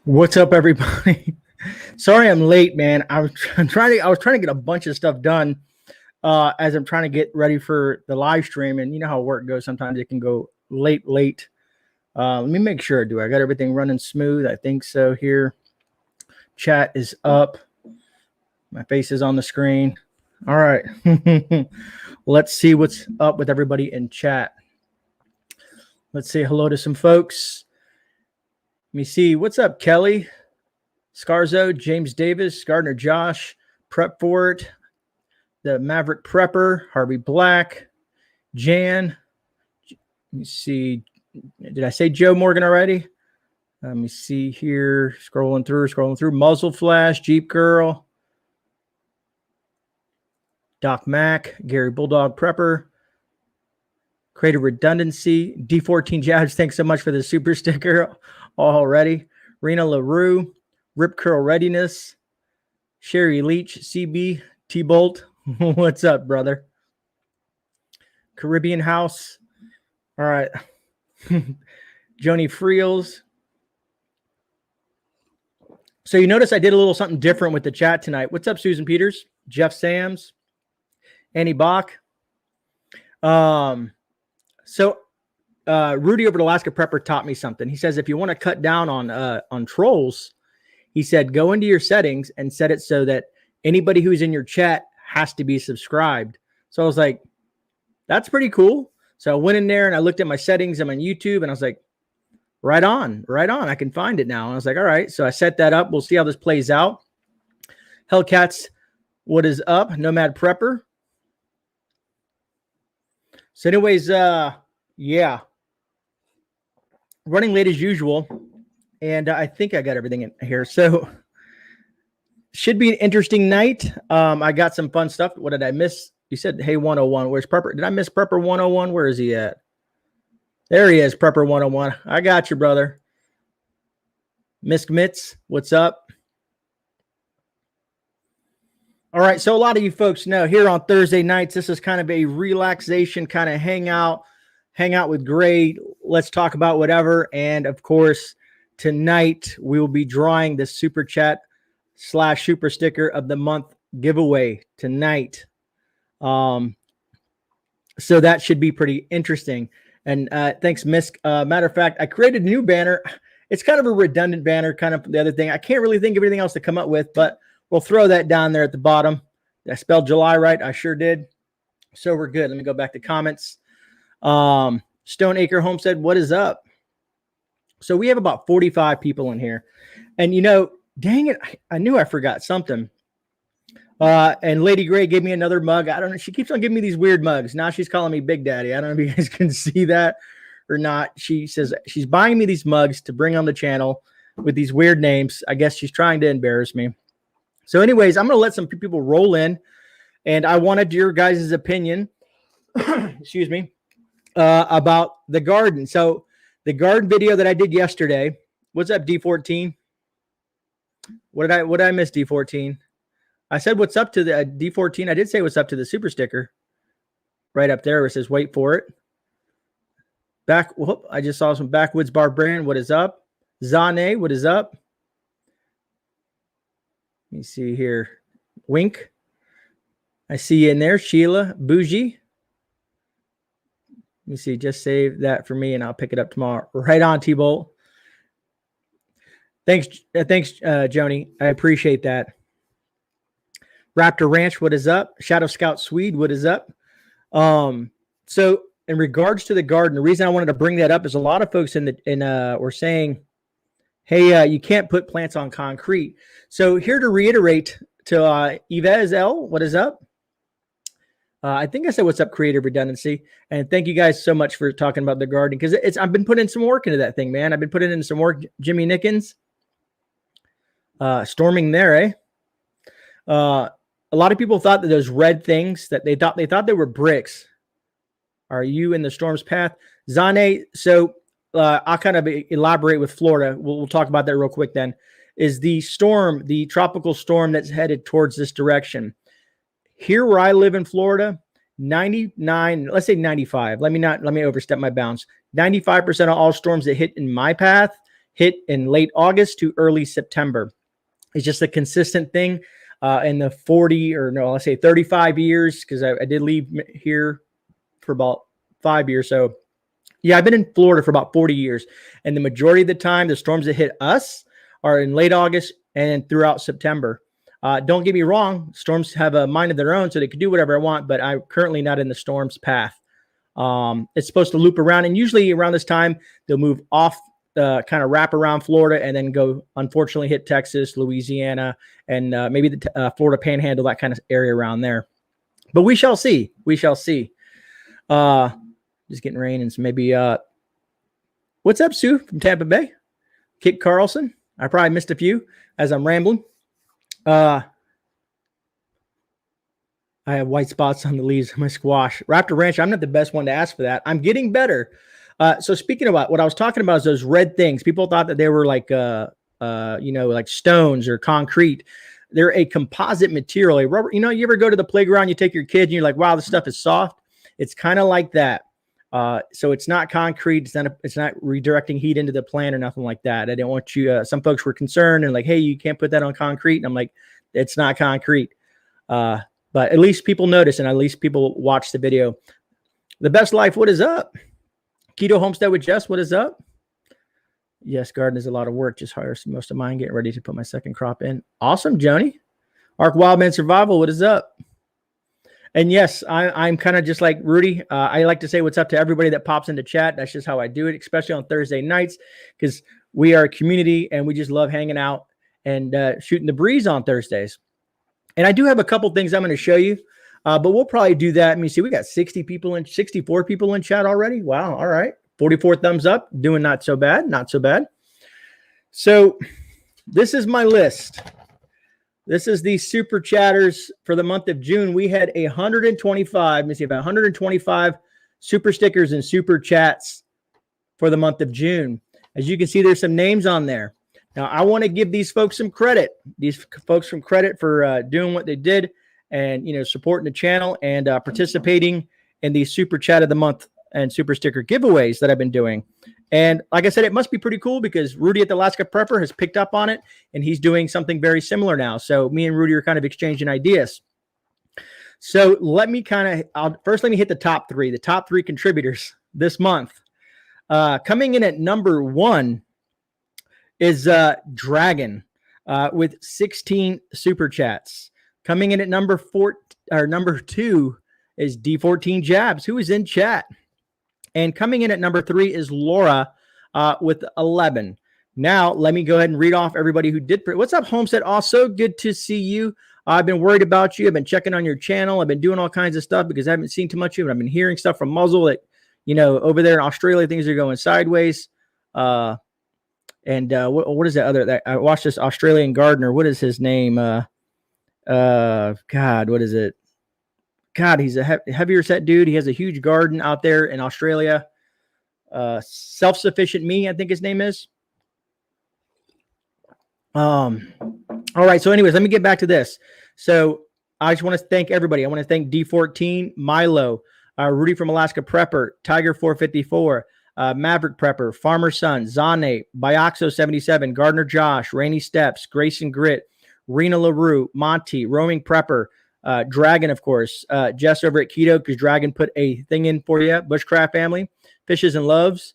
What's up, everybody? Sorry I'm late, man. I was trying to get a bunch of stuff done as I'm trying to get ready for the live stream, and you know how work goes. Sometimes it can go late. Let me make sure. I got everything running smooth? I think so. Here, chat is up. My face is on the screen. All right. Let's see what's up with everybody in chat. Let's say hello to some folks. Let me see. What's up, Kelly? Scarzo, James Davis, Gardner Josh, Prep for It, the Maverick Prepper, Harvey Black, Jan. Let me see. Did I say Joe Morgan already? Let me see here. Scrolling through. Muzzle Flash, Jeep Girl, Doc Mac, Gary Bulldog Prepper, Creative Redundancy, D14 Jabs. Thanks so much for the super sticker already. Rena LaRue, Rip Curl Readiness, Sherry Leach, CB, T-Bolt. What's up, brother? Caribbean House. All right. Joni Friels. So you notice I did a little something different with the chat tonight. What's up, Susan Peters? Jeff Sams. Annie Bach. Rudy over at Alaska Prepper taught me something. He says if you want to cut down on trolls, he said go into your settings and set it so that anybody who's in your chat has to be subscribed. So I was like, that's pretty cool. So I went in there and I looked at my settings. I'm on YouTube and I was like, right on. I can find it now. And I was like, all right. So I set that up. We'll see how this plays out. Hellcats, what is up? Nomad Prepper. So anyways, yeah. Running late as usual. And I think I got everything in here. So should be an interesting night. I got some fun stuff. What did I miss? You said, hey, 101. Where's Prepper? Did I miss Prepper 101? Where is he at? There he is, Prepper 101. I got you, brother. Miss Mitz, what's up? All right, so a lot of you folks know here on Thursday nights, this is kind of a relaxation kind of hangout with Grey. Let's talk about whatever. And of course, tonight we will be drawing the super chat / super sticker of the month giveaway tonight. So that should be pretty interesting. And thanks, Misk. Matter of fact, I created a new banner. It's kind of a redundant banner, kind of the other thing. I can't really think of anything else to come up with, but we'll throw that down there at the bottom. Did I spelled July right? I sure did. So we're good. Let me go back to comments. Stoneacre Homestead, what is up? So we have about 45 people in here. And, you know, dang it, I knew I forgot something. And Lady Grey gave me another mug. I don't know. She keeps on giving me these weird mugs. Now she's calling me Big Daddy. I don't know if you guys can see that or not. She says she's buying me these mugs to bring on the channel with these weird names. I guess she's trying to embarrass me. So anyways, I'm going to let some people roll in. And I wanted your guys' opinion, excuse me, about the garden. So the garden video that I did yesterday, what's up, D14? What did I miss, D14? I said what's up to the D14. I did say what's up to the super sticker right up there where it says wait for it. I just saw some Backwoods Barbarian. What is up? Zane, what is up? Let me see here. Wink. I see you in there. Sheila, Bougie. Let me see. Just save that for me and I'll pick it up tomorrow. Right on, T-Bolt. Thanks, Joni. I appreciate that. Raptor Ranch, what is up? Shadow Scout Swede, what is up? So in regards to the garden, the reason I wanted to bring that up is a lot of folks were saying, hey, you can't put plants on concrete. So here to reiterate to Yves L, what is up? I think I said what's up, Creative Redundancy. And thank you guys so much for talking about the garden because I've been putting some work into that thing, man. I've been putting in some work. Jimmy Nickens. Storming there, eh? A lot of people thought that those red things that they thought they were bricks. Are you in the storm's path, Zane? So I'll kind of elaborate with Florida. We'll talk about that real quick. Then is the storm, the tropical storm that's headed towards this direction. Here where I live in Florida, 99, let's say 95. Let me overstep my bounds. 95% of all storms that hit in my path hit in late August to early September. It's just a consistent thing in the 40 or no, let's say 35 years, because I did leave here for about 5 years. So yeah, I've been in Florida for about 40 years. And the majority of the time, the storms that hit us are in late August and throughout September. Don't get me wrong. Storms have a mind of their own, so they can do whatever I want, but I'm currently not in the storm's path. It's supposed to loop around, and usually around this time, they'll move off, kind of wrap around Florida and then go, unfortunately, hit Texas, Louisiana, and maybe the Florida Panhandle, that kind of area around there. But we shall see. We shall see. Just getting rain and so maybe, what's up, Sue from Tampa Bay? Kit Carlson. I probably missed a few as I'm rambling. I have white spots on the leaves of my squash. Raptor Ranch, I'm not the best one to ask for that. I'm getting better. So speaking about what I was talking about is those red things. People thought that they were like, like stones or concrete. They're a composite material, a rubber. You ever go to the playground, you take your kid and you're like, wow, this stuff is soft. It's kind of like that. So it's not concrete. It's not redirecting heat into the plant or nothing like that. I didn't want you, some folks were concerned and like, hey, you can't put that on concrete. And I'm like, it's not concrete. But at least people notice and at least people watch the video. The Best Life, what is up? Keto Homestead with Jess, what is up? Yes, garden is a lot of work. Just hire most of mine. Getting ready to put my second crop in. Awesome, Joni. Ark Wildman Survival, what is up? And yes, I'm kind of just like Rudy. I like to say what's up to everybody that pops into chat. That's just how I do it, especially on Thursday nights, because we are a community and we just love hanging out and shooting the breeze on Thursdays. And I do have a couple things I'm going to show you, but we'll probably do that. Let me see. We got 64 people in chat already. Wow. All right. 44 thumbs up. Doing not so bad. Not so bad. So this is my list. This is the super chatters for the month of June. We had 125, let me see, about 125 super stickers and super chats for the month of June. As you can see, there's some names on there. Now, I want to give these folks some credit. These folks some credit for doing what they did and, supporting the channel and participating in the super chat of the month and super sticker giveaways that I've been doing. And like I said, it must be pretty cool because Rudy at the Alaska Prepper has picked up on it and he's doing something very similar now. So me and Rudy are kind of exchanging ideas. So let me first let me hit the top three contributors this month. Coming in at number 1 is Dragon with 16 super chats. Coming in at number 2 is D14 Jabs, who is in chat. And coming in at number 3 is Laura with 11. Now, let me go ahead and read off everybody who did. What's up, Homestead? Also good to see you. I've been worried about you. I've been checking on your channel. I've been doing all kinds of stuff because I haven't seen too much of it. I've been hearing stuff from Muzzle that, over there in Australia, things are going sideways. What is that other? I watched this Australian gardener. What is his name? God, what is it? God, he's a heavier set dude. He has a huge garden out there in Australia. Self-Sufficient Me, I think his name is. All right. So anyways, let me get back to this. So I just want to thank everybody. I want to thank D14, Milo, Rudy from Alaska Prepper, Tiger 454, Maverick Prepper, Farmer Son, Zane, Bioxo 77, Gardner Josh, Rainy Steps, Grayson Grit, Rena LaRue, Monty, Roaming Prepper, Dragon, of course, Jess over at Keto, because Dragon put a thing in for you. Bushcraft Family, Fishes and Loaves,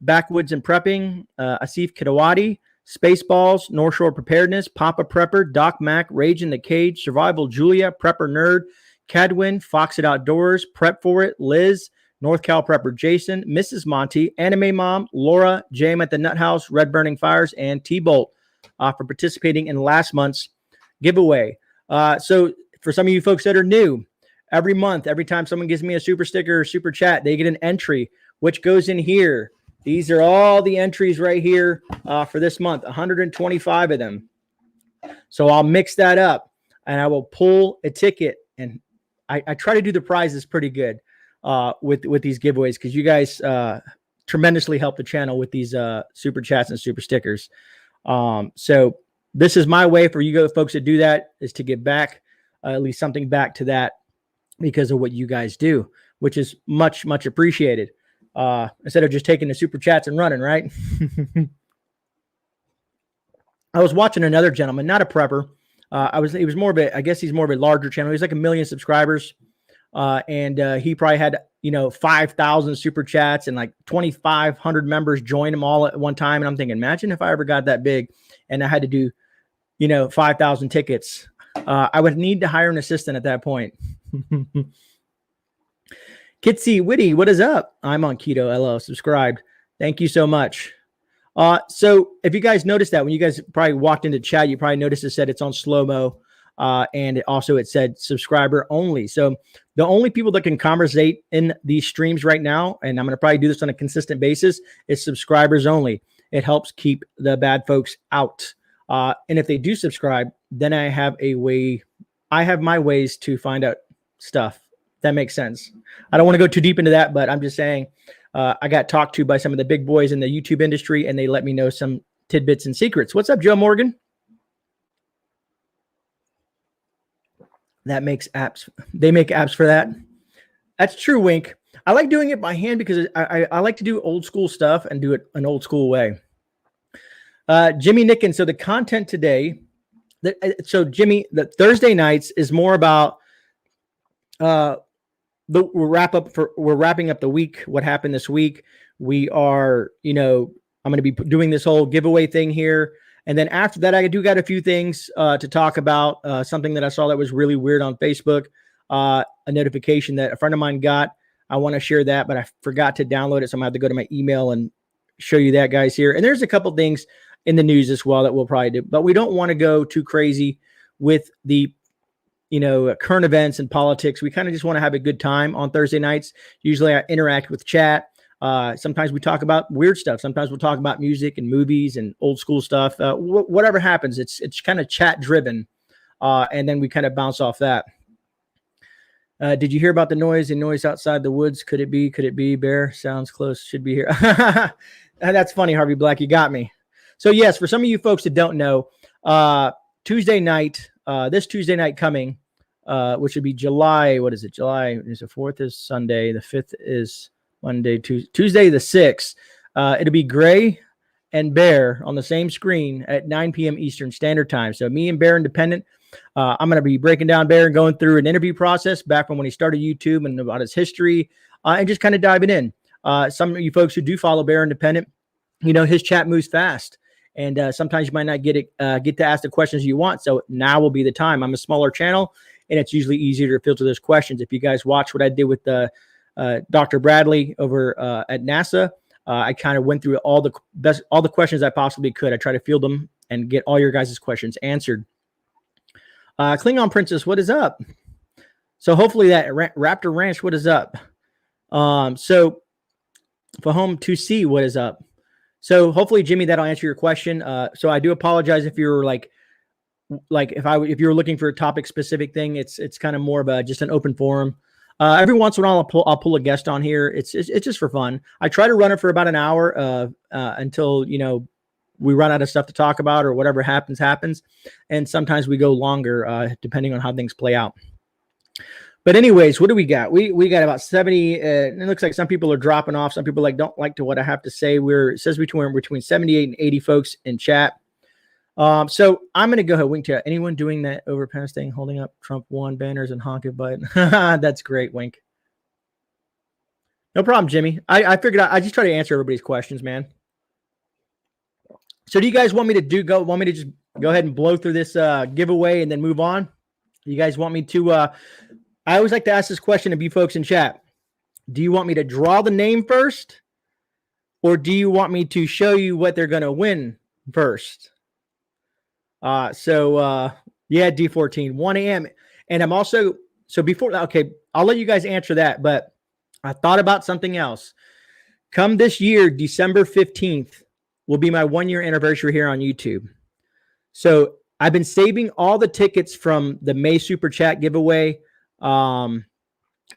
Backwoods and Prepping, Asif Kidawati, Spaceballs, North Shore Preparedness, Papa Prepper, Doc Mac, Rage in the Cage, Survival Julia, Prepper Nerd, Cadwin, Fox It Outdoors, Prep For It, Liz, North Cal Prepper Jason, Mrs. Monty, Anime Mom, Laura, Jam at the Nut House, Red Burning Fires, and T-Bolt for participating in last month's giveaway. So for some of you folks that are new, every month, every time someone gives me a super sticker or super chat, they get an entry, which goes in here. These are all the entries right here for this month, 125 of them. So I'll mix that up. and I will pull a ticket. And I try to do the prizes pretty good with these giveaways, because you guys tremendously help the channel with these super chats and super stickers. So this is my way for you folks to do that, is to give back at least something back to that, because of what you guys do, which is much, much appreciated. Instead of just taking the super chats and running, right? I was watching another gentleman, not a prepper. He was more of a, I guess he's more of a larger channel. He's like 1 million subscribers. And he probably had, 5,000 super chats, and like 2,500 members joined him all at one time. And I'm thinking, imagine if I ever got that big and I had to do, 5,000 tickets. I would need to hire an assistant at that point. Kitsy Witty, what is up? I'm on keto, LO, subscribed. Thank you so much. So if you guys noticed that, when you guys probably walked into chat, you probably noticed it said it's on slow-mo. And it said subscriber only. So the only people that can conversate in these streams right now, and I'm going to probably do this on a consistent basis, is subscribers only. It helps keep the bad folks out. And if they do subscribe, then I have my ways to find out stuff. That makes sense. I don't want to go too deep into that, but I'm just saying, I got talked to by some of the big boys in the YouTube industry, and they let me know some tidbits and secrets. What's up, Joe Morgan? That makes apps. They make apps for that. That's true, Wink. I like doing it by hand because I like to do old school stuff and do it an old school way. Jimmy Nicken. So the content today, Jimmy, the Thursday nights is more about we're wrapping up the week. What happened this week? We are, I'm going to be doing this whole giveaway thing here. And then after that, I do got a few things to talk about. Something that I saw that was really weird on Facebook, a notification that a friend of mine got. I want to share that, but I forgot to download it. So I'm going to have to go to my email and show you that, guys, here. And there's a couple things in the news as well that we'll probably do. But we don't want to go too crazy with the current events and politics. We kind of just want to have a good time on Thursday nights. Usually I interact with chat. Sometimes we talk about weird stuff. Sometimes we'll talk about music and movies and old school stuff. Whatever happens, it's kind of chat driven. And then we kind of bounce off that. Did you hear about the noise and noise outside the woods? Could it be bear? Sounds close. Should be here. That's funny, Harvey Black. You got me. So yes, for some of you folks that don't know, Tuesday night, this Tuesday night coming, which would be July. What is it? July is the 4th is Sunday. The 5th is Monday, Tuesday the 6th. It'll be Grey and Bear on the same screen at 9 p.m. Eastern Standard Time. So me and Bear Independent, I'm going to be breaking down Bear and going through an interview process back from when he started YouTube and about his history, and just kind of diving in. Some of you folks who do follow Bear Independent, his chat moves fast, and sometimes you might not get to ask the questions you want. So now will be the time. I'm a smaller channel, and it's usually easier to filter those questions. If you guys watch what I did with Dr. Bradley over at NASA, I kind of went through all the questions I possibly could. I try to field them and get all your guys' questions answered. Klingon Princess, what is up? So hopefully that Raptor Ranch, what is up? So for Home 2C, what is up? So hopefully, Jimmy, that'll answer your question. So I do apologize if you're if you're looking for a topic specific thing. It's kind of more of just an open forum. Every once in a while, I'll pull a guest on here. It's just for fun. I try to run it for about an hour until we run out of stuff to talk about, or whatever happens. And sometimes we go longer depending on how things play out. But anyways, what do we got? We got about 70. It looks like some people are dropping off. Some people don't like to what I have to say. It says between 78 and 80 folks in chat. So I'm going to go ahead. Wink chat. Anyone doing that overpass thing, holding up Trump 1 banners and honking button? That's great, Wink. No problem, Jimmy. I figured I just try to answer everybody's questions, man. So do you guys want me to just go ahead and blow through this giveaway and then move on? You guys want me to I always like to ask this question of you folks in chat. Do you want me to draw the name first, or do you want me to show you what they're going to win first? Yeah, D14, 1 a.m. And I'm also, okay, I'll let you guys answer that, but I thought about something else. Come this year, December 15th will be my 1-year anniversary here on YouTube. So I've been saving all the tickets from the May Super Chat giveaway. And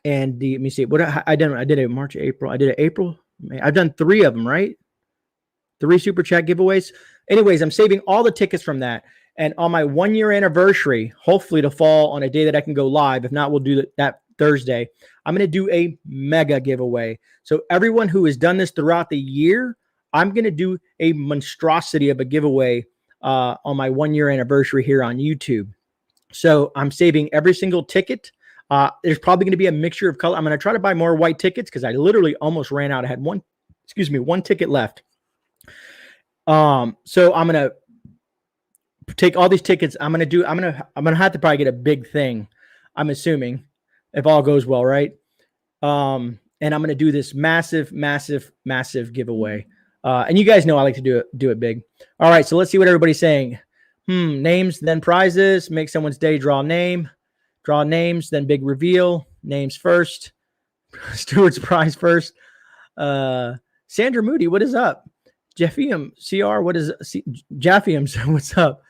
let me see what I did it March, April. I did it April, May. I've done 3 of them, right? 3 Super Chat giveaways. Anyways, I'm saving all the tickets from that. And on my 1-year anniversary, hopefully to fall on a day that I can go live. If not, we'll do that Thursday. I'm going to do a mega giveaway. So everyone who has done this throughout the year, I'm going to do a monstrosity of a giveaway on my 1-year anniversary here on YouTube. So I'm saving every single ticket. There's probably going to be a mixture of color. I'm going to try to buy more white tickets because I literally almost ran out. I had one ticket left. So I'm going to take all these tickets. I'm going to have to probably get a big thing. I'm assuming if all goes well, right? And I'm going to do this massive giveaway. And you guys know I like to do it big. All right. So let's see what everybody's saying. Names, then prizes, make someone's day, draw names, then big reveal, names first, Stewart's prize first. Sandra Moody, what is up? Jeffium CR, what is Jaffiums? What's up?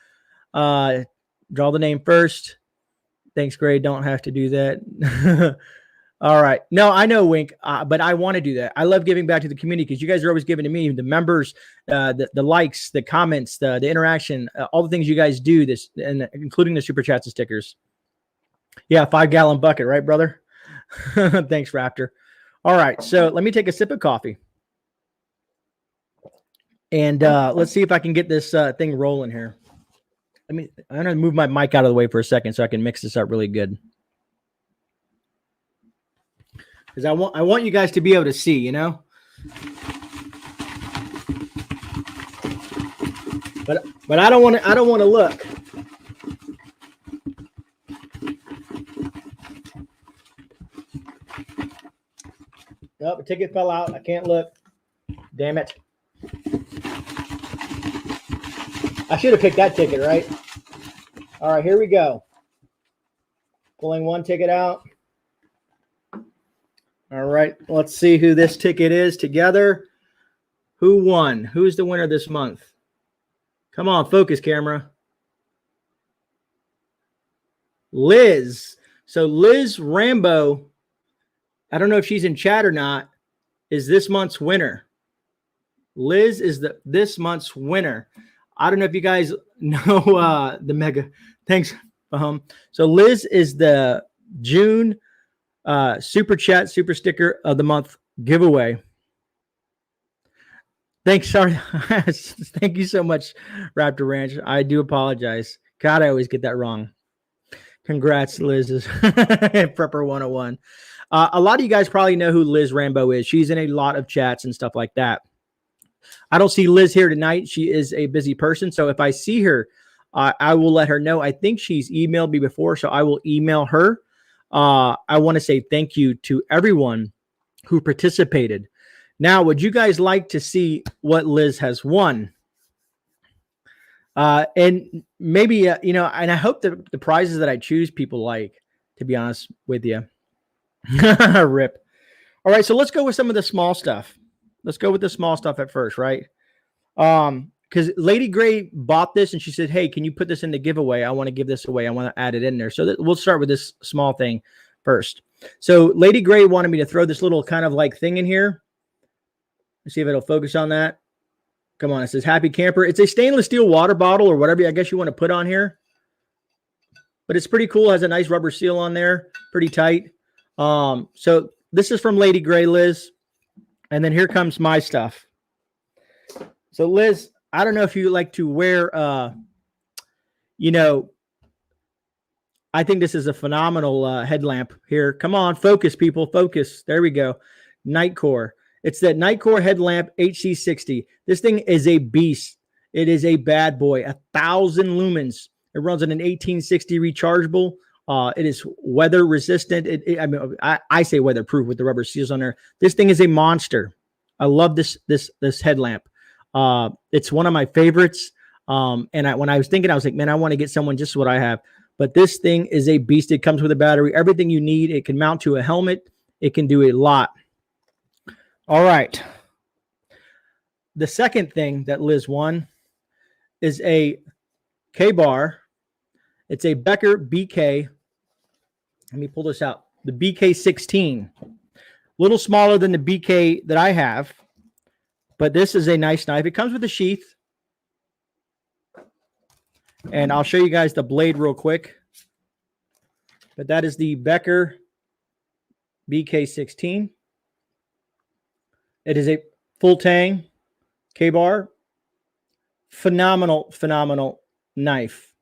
Draw the name first. Thanks, Gray. Don't have to do that. All right. No, I know, Wink, but I want to do that. I love giving back to the community because you guys are always giving to me, the members, the likes, the comments, the interaction, all the things you guys do, this, and including the super chats and stickers. Yeah, 5-gallon bucket, right, brother? Thanks, Raptor. All right, so let me take a sip of coffee. And let's see if I can get this thing rolling here. I'm going to move my mic out of the way for a second so I can mix this up really good. Because I want you guys to be able to see, you know? But I don't want to look. Nope, the ticket fell out. I can't look. Damn it. I should have picked that ticket, right? All right, here we go. Pulling one ticket out. All right, let's see who this ticket is together. Who won? Who's the winner this month? Come on, focus, camera. Liz. So Liz Rambo, I don't know if she's in chat or not, is this month's winner. Liz is this month's winner. I don't know if you guys know the mega. Thanks. So Liz is the June super chat, super sticker of the month giveaway. Thanks. Sorry. Thank you so much, Raptor Ranch. I do apologize. God, I always get that wrong. Congrats, Liz. Prepper 101. A lot of you guys probably know who Liz Rambo is. She's in a lot of chats and stuff like that. I don't see Liz here tonight. She is a busy person. So if I see her, I will let her know. I think she's emailed me before, so I will email her. I want to say thank you to everyone who participated. Now, would you guys like to see what Liz has won? And maybe, you know, and I hope that the prizes that I choose people like, to be honest with you. Rip. All right, so let's go with some of the small stuff. Let's go with the small stuff at first, right? Because Lady Grey bought this and she said, hey, can you put this in the giveaway? I want to give this away. I want to add it in there. So we'll start with this small thing first. So Lady Grey wanted me to throw this little kind of like thing in here. Let's see if it'll focus on that. Come on, it says Happy Camper. It's a stainless steel water bottle or whatever I guess you want to put on here. But it's pretty cool. It has a nice rubber seal on there. Pretty tight. So this is from Lady Grey, Liz. And then here comes my stuff. So Liz, I don't know if you like to wear, you know, I think this is a phenomenal headlamp here. Come on, focus, people, focus. There we go. Nightcore. It's that Nightcore headlamp HC60. This thing is a beast. It is a bad boy. 1,000 lumens. It runs on an 1860 rechargeable. It is weather resistant. I mean, I say weatherproof with the rubber seals on there. This thing is a monster. I love this headlamp. It's one of my favorites. And when I was thinking, I was like, man, I want to get someone just what I have. But this thing is a beast. It comes with a battery, everything you need. It can mount to a helmet. It can do a lot. All right. The second thing that Liz won is a K-bar It's a Becker BK. Let me pull this out. The BK 16. A little smaller than the BK that I have, but this is a nice knife. It comes with a sheath. And I'll show you guys the blade real quick. But that is the Becker BK 16. It is a full tang K-bar. Phenomenal, phenomenal knife.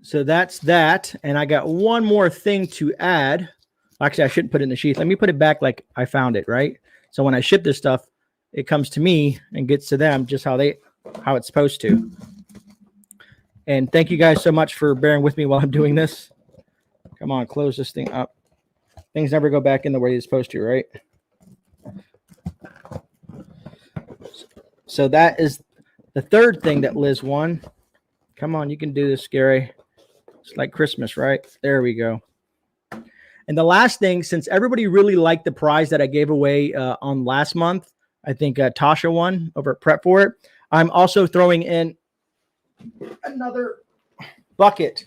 So that's that. And I got one more thing to add. Actually, I shouldn't put it in the sheath. Let me put it back like I found it, right? So when I ship this stuff, it comes to me and gets to them just how it's supposed to. And thank you guys so much for bearing with me while I'm doing this. Come on, close this thing up. Things never go back in the way they're supposed to, right? So that is the third thing that Liz won. Come on, you can do this, Gary. It's like Christmas, right? There we go. And the last thing, since everybody really liked the prize that I gave away on last month, I think Tasha won over at Prep for It. I'm also throwing in another bucket.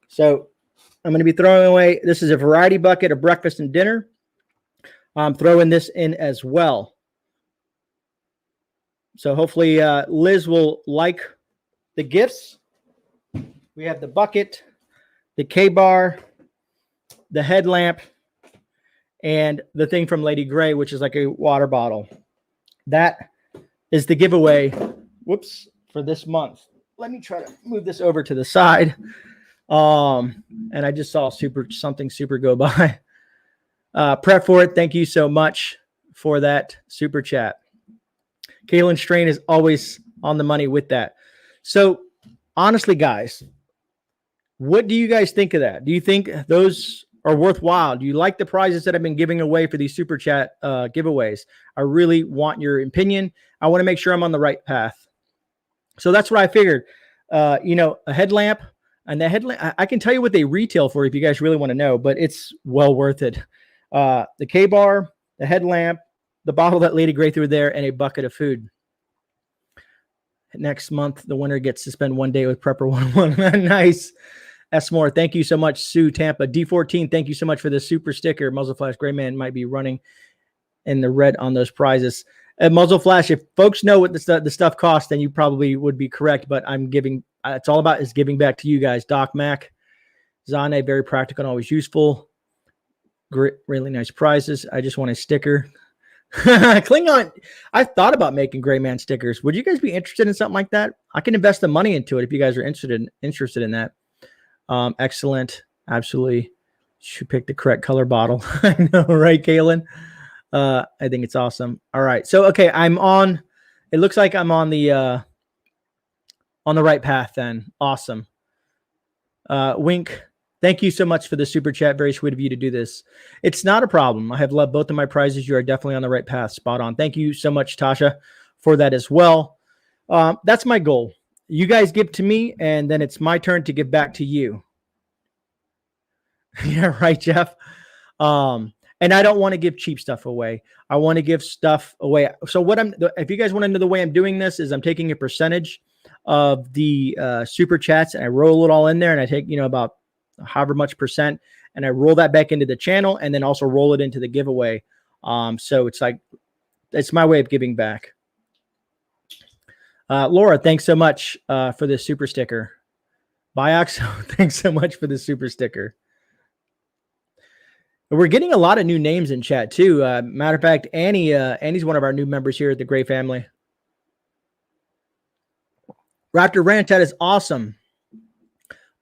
So I'm going to be throwing away, this is a variety bucket of breakfast and dinner. I'm throwing this in as well. So hopefully Liz will like the gifts. We have the bucket, the K-bar, the headlamp, and the thing from Lady Grey, which is like a water bottle. That is the giveaway, whoops, for this month. Let me try to move this over to the side. And I just saw something super go by. Prep for It, thank you so much for that super chat. Kaylin Strain is always on the money with that. So honestly, guys, what do you guys think of that? Do you think those are worthwhile? Do you like the prizes that I've been giving away for these super chat giveaways? I really want your opinion. I want to make sure I'm on the right path. So that's what I figured. You know, a headlamp, and the headlamp, I can tell you what they retail for if you guys really want to know, but it's well worth it. The K-bar, the headlamp, the bottle that Lady Grey threw there, and a bucket of food. Next month, the winner gets to spend one day with Prepper 101. Nice. S. Moore, thank you so much. Sue Tampa. D14, thank you so much for the super sticker. Muzzle Flash GreyMan might be running in the red on those prizes. Muzzle Flash, if folks know what the stuff costs, then you probably would be correct, but I'm giving, it's all about is giving back to you guys. Doc Mac, Zane, very practical and always useful. Great, really nice prizes. I just want a sticker. Klingon, I've thought about making GreyMan stickers. Would you guys be interested in something like that? I can invest the money into it if you guys are interested in that. Excellent. Absolutely. Should pick the correct color bottle. I know, right, Kaylin? I think it's awesome. All right. So, okay, it looks like I'm on the right path then. Awesome. Wink. Thank you so much for the super chat. Very sweet of you to do this. It's not a problem. I have loved both of my prizes. You are definitely on the right path. Spot on. Thank you so much, Tasha, for that as well. That's my goal. You guys give to me, and then it's my turn to give back to you. Yeah, right, Jeff. And I don't want to give cheap stuff away. I want to give stuff away. So if you guys want to know the way I'm doing this is I'm taking a percentage of the super chats and I roll it all in there, and I take, about however much percent, and I roll that back into the channel and then also roll it into the giveaway. So it's my way of giving back. Laura, thanks so much for the super sticker. Biox, thanks so much for the super sticker. We're getting a lot of new names in chat too. Matter of fact, Annie's one of our new members here at the Grey family. Raptor Ranch, that is awesome.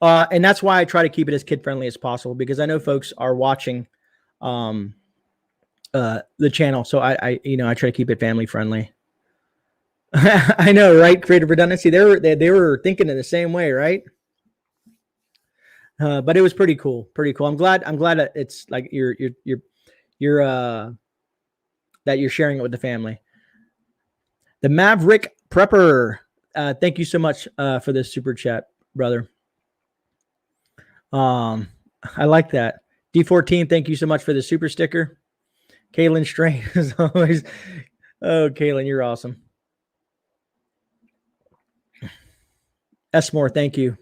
And that's why I try to keep it as kid-friendly as possible, because I know folks are watching the channel. So I try to keep it family-friendly. I know, right? Creative redundancy. They were thinking it the same way, right? But it was pretty cool. Pretty cool. I'm glad that it's like you're that you're sharing it with the family. The Maverick Prepper. Thank you so much for this super chat, brother. I like that. D14, thank you so much for the super sticker. Kaylin Strain, as always. Oh, Kaylin, you're awesome. Esmore, thank you.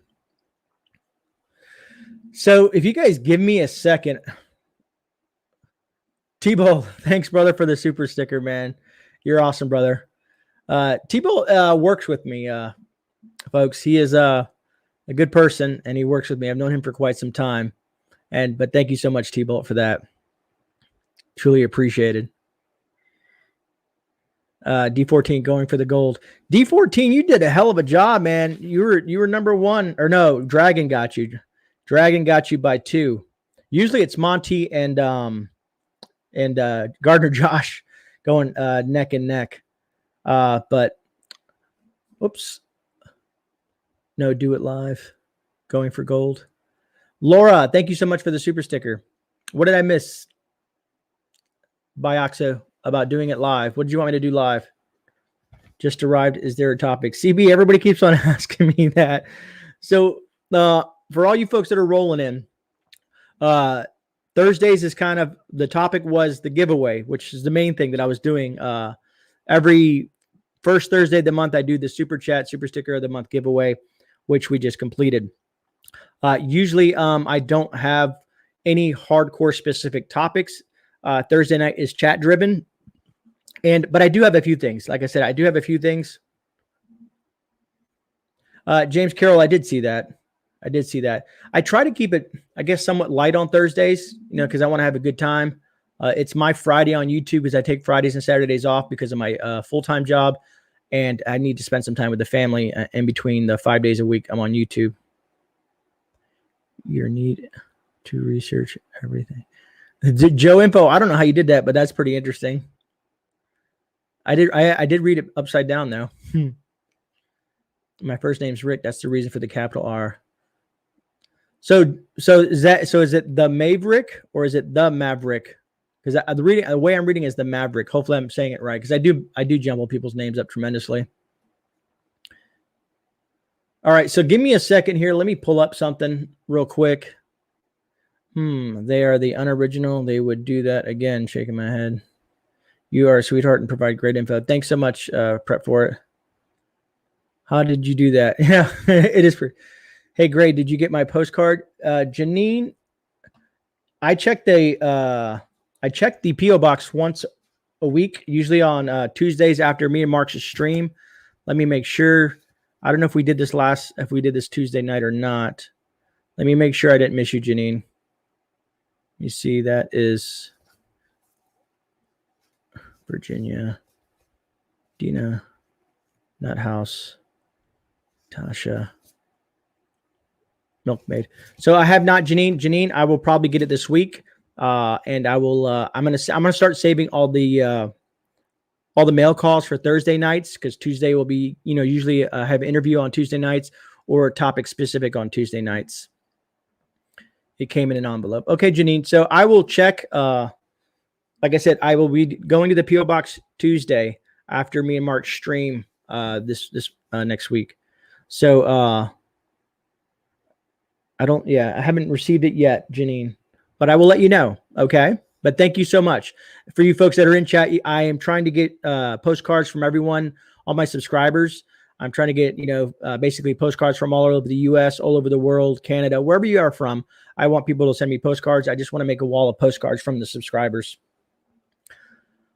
So if you guys give me a second, T-Bow, thanks, brother, for the super sticker, man. You're awesome, brother. T-Bow works with me, folks. He is a good person, and he works with me. I've known him for quite some time. But thank you so much, T-Bow, for that. Truly appreciated. D14 going for the gold. D14, you did a hell of a job, man. You were number one, or no, Dragon got you. Dragon got you by 2. Usually it's Monty and Gardner Josh going neck and neck. But oops. No, do it live. Going for gold. Laura, thank you so much for the super sticker. What did I miss, Bioxo, about doing it live? What did you want me to do live? Just arrived. Is there a topic? CB, everybody keeps on asking me that. So for all you folks that are rolling in, Thursdays is kind of, the topic was the giveaway, which is the main thing that I was doing. Every first Thursday of the month, I do the super chat, super sticker of the month giveaway, which we just completed. Usually I don't have any hardcore specific topics. Thursday night is chat driven. But I do have a few things. Like I said, I do have a few things. James Carroll, I did see that. I try to keep it, I guess, somewhat light on Thursdays, because I want to have a good time. It's my Friday on YouTube because I take Fridays and Saturdays off because of my full-time job. And I need to spend some time with the family in between the 5 days a week I'm on YouTube. Your need to research everything. Joe Info, I don't know how you did that, but that's pretty interesting. I did read it upside down though. My first name's Rick. That's the reason for the capital R. So is it the Maverick or is it the Maverick? Because the way I'm reading is the Maverick. Hopefully I'm saying it right, because I do jumble people's names up tremendously. All right, so give me a second here. Let me pull up something real quick. They are the unoriginal. They would do that again. Shaking my head. You are a sweetheart and provide great info. Thanks so much, Prep for it. How did you do that? Yeah, it is. Hey, Gray, did you get my postcard? Janine, I check the P.O Box once a week, usually on Tuesdays after me and Mark's stream. Let me make sure. I don't know if we did this Tuesday night or not. Let me make sure I didn't miss you, Janine. You see, that is Virginia, Dina, not House, Tasha, Milkmaid. So I have not, Janine, I will probably get it this week. And I will, I'm going to start saving all the mail calls for Thursday nights, because Tuesday will be, usually have an interview on Tuesday nights or topic specific on Tuesday nights. It came in an envelope. Okay, Janine. So I will check. Like I said, I will be going to the P.O Box Tuesday after me and Mark stream this next week. So I haven't received it yet, Janine, but I will let you know. Okay. But thank you so much. For you folks that are in chat, I am trying to get postcards from everyone, all my subscribers. I'm trying to get, basically postcards from all over the U.S., all over the world, Canada, wherever you are from. I want people to send me postcards. I just want to make a wall of postcards from the subscribers.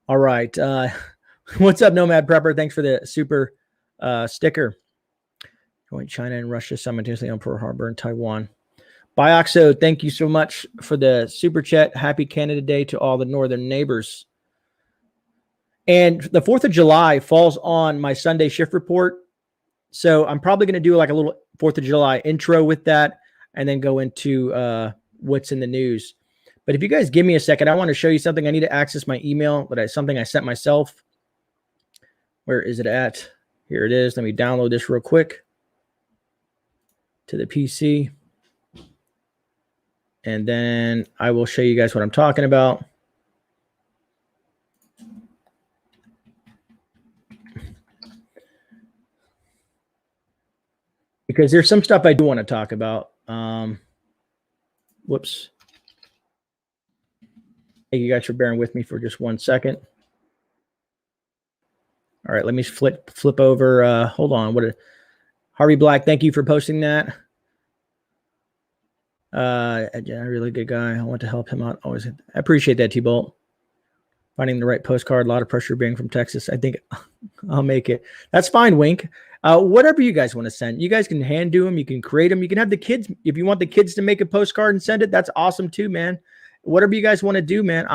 All right. What's up, Nomad Prepper? Thanks for the super sticker. Joint China and Russia simultaneously on Pearl Harbor and Taiwan. Bioxo, thank you so much for the super chat. Happy Canada Day to all the northern neighbors. And the 4th of July falls on my Sunday shift report. So I'm probably going to do like a little 4th of July intro with that and then go into what's in the news. But if you guys give me a second, I want to show you something. I need to access my email, but something I sent myself. Where is it at? Here it is. Let me download this real quick to the PC. And then I will show you guys what I'm talking about. Because there's some stuff I do want to talk about. Whoops. Thank you guys for bearing with me for just 1 second. All right, let me flip over. Hold on. Harvey Black, thank you for posting that. Yeah, a really good guy. I want to help him out. Always, I appreciate that, T-Bolt. Finding the right postcard, a lot of pressure being from Texas. I think I'll make it. That's fine, Wink. Whatever you guys want to send. You guys can hand do them. You can create them. You can have the kids. If you want the kids to make a postcard and send it, that's awesome too, man. Whatever you guys want to do, man.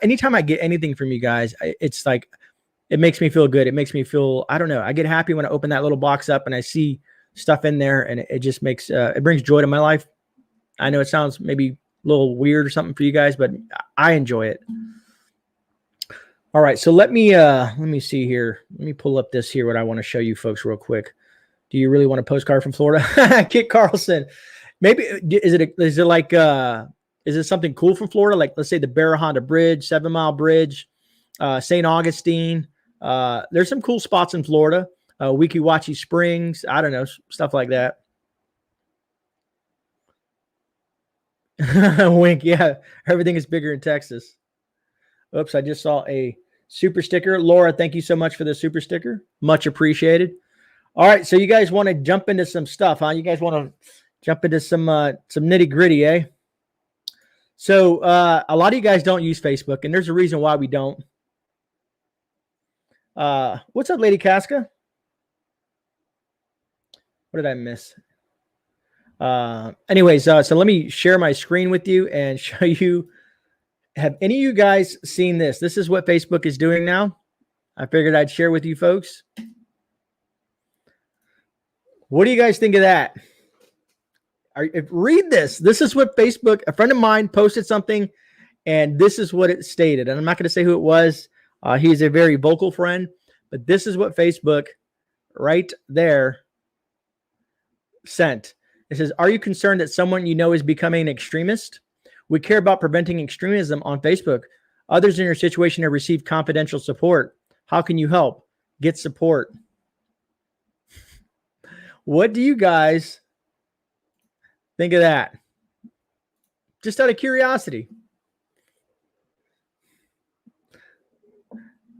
Anytime I get anything from you guys, it's like, it makes me feel good. It makes me feel, I don't know. I get happy when I open that little box up and I see stuff in there, and it just makes, it brings joy to my life. I know it sounds maybe a little weird or something for you guys, but I enjoy it. All right. So let me see here. Let me pull up this here, what I want to show you folks real quick. Do you really want a postcard from Florida? Kit Carlson. Maybe, is it something cool from Florida? Like, let's say the Barra Honda Bridge, 7 Mile Bridge, St. Augustine. There's some cool spots in Florida. Weeki Springs. I don't know, stuff like that. Wink. Yeah. Everything is bigger in Texas. Oops. I just saw a super sticker. Laura, thank you so much for the super sticker. Much appreciated. All right. So you guys want to jump into some stuff, huh? You guys want to jump into some nitty gritty, eh? So a lot of you guys don't use Facebook, and there's a reason why we don't. What's up, Lady Casca? What did I miss? Anyways, so let me share my screen with you and show you. Have any of you guys seen this? This is what Facebook is doing now. I figured I'd share with you folks. What do you guys think of that? Read this. This is what Facebook, a friend of mine posted something, and this is what it stated. And I'm not going to say who it was. He's a very vocal friend, but this is what Facebook right there sent. It says, are you concerned that someone you know is becoming an extremist? We care about preventing extremism on Facebook. Others in your situation have received confidential support. How can you help? Get support. What do you guys think of that? Just out of curiosity.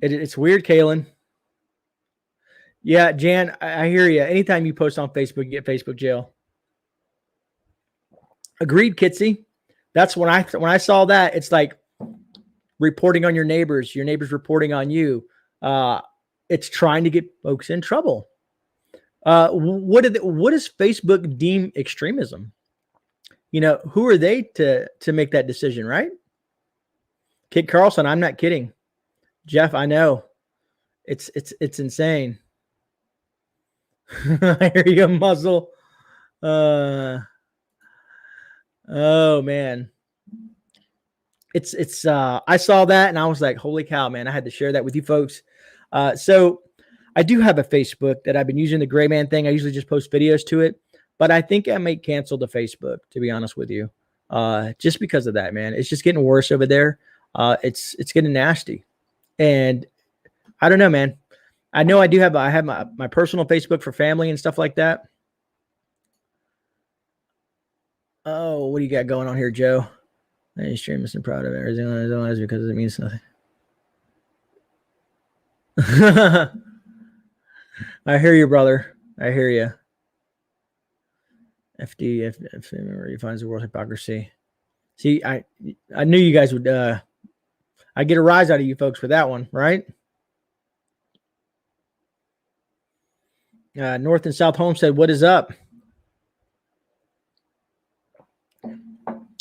It's weird, Kaylin. Yeah, Jan, I hear you. Anytime you post on Facebook, you get Facebook jail. Agreed, Kitsy. That's when I saw that. It's like reporting on your neighbors reporting on you. It's trying to get folks in trouble. What does Facebook deem extremism? You know, who are they to make that decision, right? Kid Carlson, I'm not kidding. Jeff, I know. It's insane. I hear you, muzzle. Oh man. I saw that and I was like, holy cow, man. I had to share that with you folks. So I do have a Facebook that I've been using, the GreyMan thing. I usually just post videos to it, but I think I may cancel the Facebook, to be honest with you. Just because of that, man. It's just getting worse over there. It's getting nasty. And I don't know, man. I know I have my personal Facebook for family and stuff like that. Oh, what do you got going on here, Joe? I'm extremist and proud of Arizona because it means nothing. I hear you, brother. I hear you. FD, if finds the world hypocrisy. See, I knew you guys would. I get a rise out of you folks for that one, right? North and South Homestead, what is up?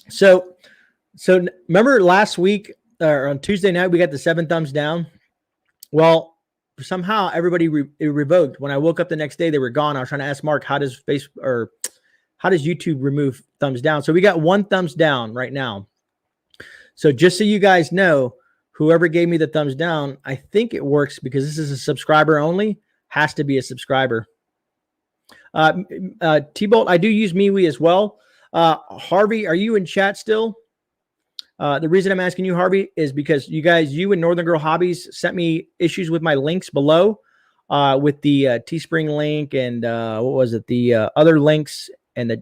So remember last week or on Tuesday night we got the 7 thumbs down. Well, somehow everybody revoked. When I woke up the next day, they were gone. I was trying to ask Mark, how does YouTube remove thumbs down? So we got 1 thumbs down right now. So just so you guys know, whoever gave me the thumbs down, I think it works because this is a subscriber only. Has to be a subscriber. T-Bolt, I do use MeWe as well. Harvey, are you in chat still? The reason I'm asking you, Harvey, is because you and Northern Girl Hobbies sent me issues with my links below, with the Teespring link and what was it? The other links and the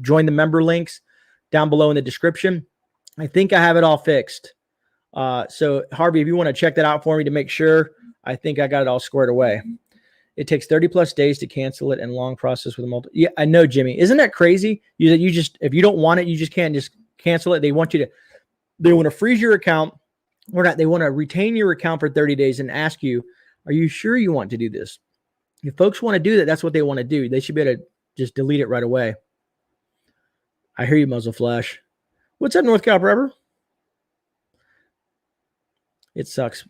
join the member links down below in the description. I think I have it all fixed. So Harvey, if you want to check that out for me to make sure, I think I got it all squared away. It takes 30 plus days to cancel it and long process with a multiple. Yeah, I know, Jimmy. Isn't that crazy? You just, if you don't want it, you just can't just cancel it. They want to freeze your account or not. They want to retain your account for 30 days and ask you, are you sure you want to do this? If folks want to do that, that's what they want to do. They should be able to just delete it right away. I hear you, Muzzle Flash. What's up, North Cal Prepper? It sucks.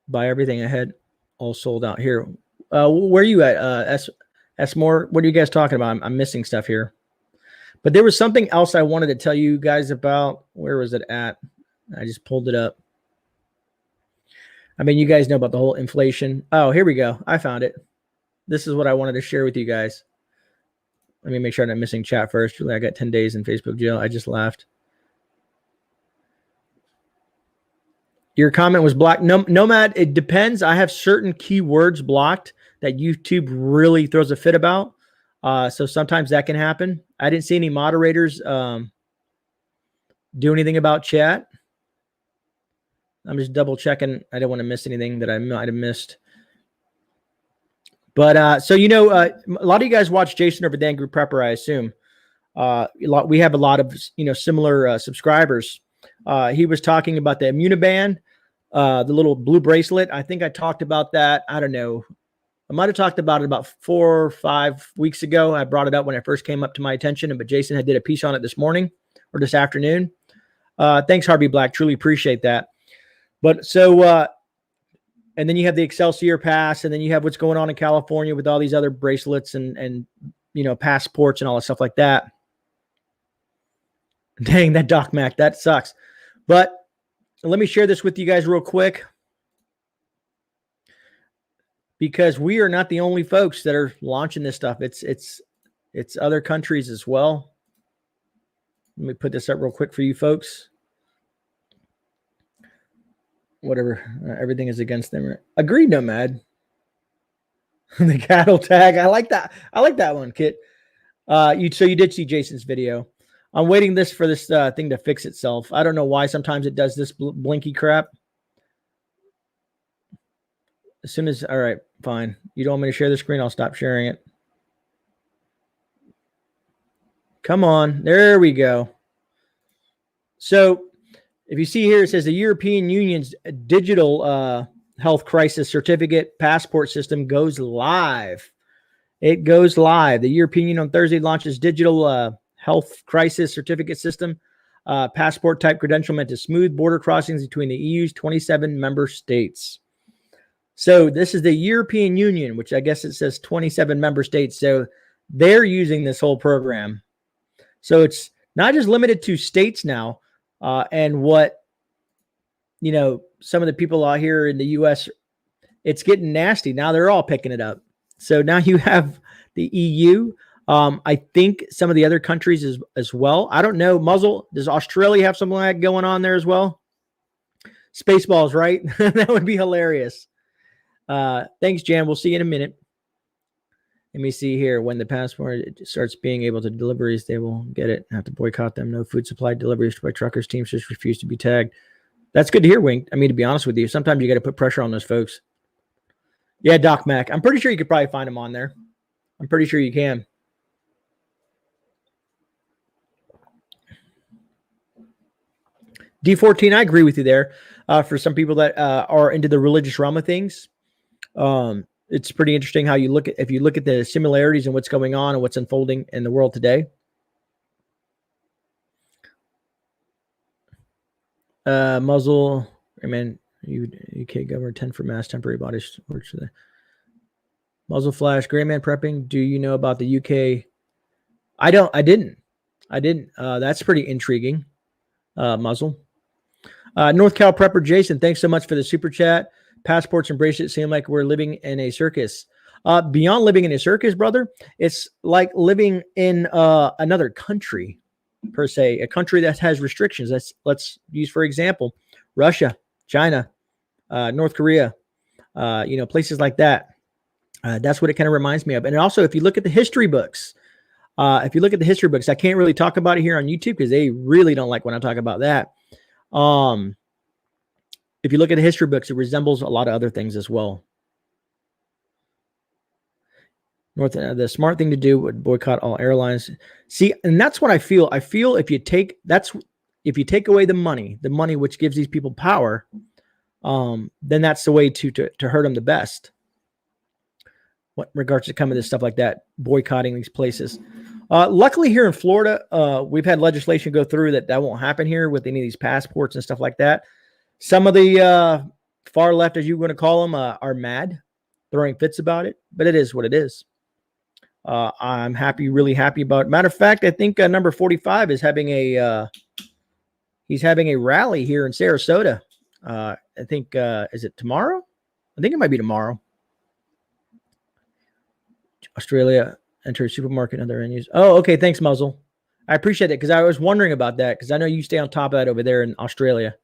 Buy everything ahead. All sold out here. Where are you at? S more. What are you guys talking about? I'm missing stuff here. But there was something else I wanted to tell you guys about. Where was it at? I just pulled it up. I mean, you guys know about the whole inflation. Oh, here we go. I found it. This is what I wanted to share with you guys. Let me make sure I'm not missing chat first. I got 10 days in Facebook jail. I just laughed. Your comment was blocked. No, Nomad, it depends. I have certain keywords blocked that YouTube really throws a fit about. So sometimes that can happen. I didn't see any moderators do anything about chat. I'm just double checking. I don't want to miss anything that I might have missed. But so, a lot of you guys watch Jason over there, Group Prepper, I assume. We have a lot of, similar subscribers. He was talking about the Immuniband, the little blue bracelet. I think I talked about that. I don't know. I might have talked about it about 4 or 5 weeks ago. I brought it up when it first came up to my attention, but Jason had did a piece on it this morning or this afternoon. Thanks, Harvey Black. Truly appreciate that. But so, and then you have the Excelsior Pass, and then you have what's going on in California with all these other bracelets and passports and all that stuff like that. Dang, that Doc Mac, that sucks. But let me share this with you guys real quick, because we are not the only folks that are launching this stuff. It's other countries as well. Let me put this up real quick for you folks. Whatever, everything is against them. Agreed, Nomad. The cattle tag. I like that. I like that one, Kit. So you did see Jason's video. I'm waiting for this thing to fix itself. I don't know why sometimes it does this blinky crap. As soon as, all right, fine. You don't want me to share the screen? I'll stop sharing it. Come on. There we go. So if you see here, it says the European Union's digital health crisis certificate passport system goes live. It goes live. The European Union on Thursday launches digital health crisis certificate system, passport type credential meant to smooth border crossings between the EU's 27 member states. So this is the European Union, which I guess it says 27 member states. So they're using this whole program. So it's not just limited to states now. And what, some of the people out here in the U.S., it's getting nasty. Now they're all picking it up. So now you have the EU. I think some of the other countries as well. I don't know. Muzzle, does Australia have something like that going on there as well? Spaceballs, right? That would be hilarious. Thanks, Jan. We'll see you in a minute. Let me see here. When the passport starts being able to deliveries, they will get it. Have to boycott them. No food supply deliveries by truckers. Teams just refuse to be tagged. That's good to hear, Wink. I mean, to be honest with you, sometimes you got to put pressure on those folks. Yeah, Doc Mac. I'm pretty sure you could probably find them on there. I'm pretty sure you can. D14, I agree with you there. For some people that are into the religious realm of things, it's pretty interesting how if you look at the similarities and what's going on and what's unfolding in the world today. Muzzle, GreyMan, UK government 10 for mass temporary body storage. Muzzle Flash, GreyMan Prepping. Do you know about the UK? I didn't. That's pretty intriguing. Muzzle. North Cal Prepper Jason, thanks so much for the super chat. Passports and bracelets seem like we're living in a circus. Beyond living in a circus, brother, it's like living in another country, per se, a country that has restrictions. Let's use, for example, Russia, China, North Korea, places like that. That's what it kind of reminds me of. And also, if you look at the history books, I can't really talk about it here on YouTube because they really don't like when I talk about that. If you look at the history books, it resembles a lot of other things as well. The smart thing to do would boycott all airlines. See, and that's what I feel. I feel if you take away the money which gives these people power, then that's the way to hurt them the best. What regards to coming to stuff like that, boycotting these places. Luckily here in Florida, we've had legislation go through that won't happen here with any of these passports and stuff like that. Some of the far left, as you want to call them, are mad, throwing fits about it, but it is what it is. I'm really happy about it. Matter of fact, I think number 45 is having he's having a rally here in Sarasota. I think, is it tomorrow? I think it might be tomorrow. Australia enters supermarket and other venues. Oh, okay. Thanks, Muzzle. I appreciate it because I was wondering about that because I know you stay on top of that over there in Australia.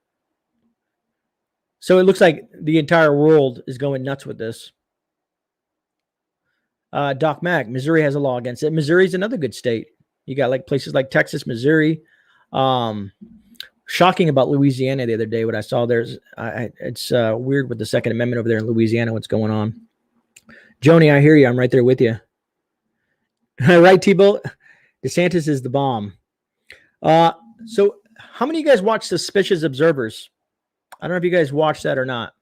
So it looks like the entire world is going nuts with this. Doc Mac, Missouri has a law against it. Missouri's another good state. You got like places like Texas, Missouri. Shocking about Louisiana the other day. What I saw there's, it's weird with the Second Amendment over there in Louisiana. What's going on? Joni, I hear you. I'm right there with you. Right, T-Bolt? DeSantis is the bomb. So how many of you guys watch Suspicious Observers? I don't know if you guys watch that or not.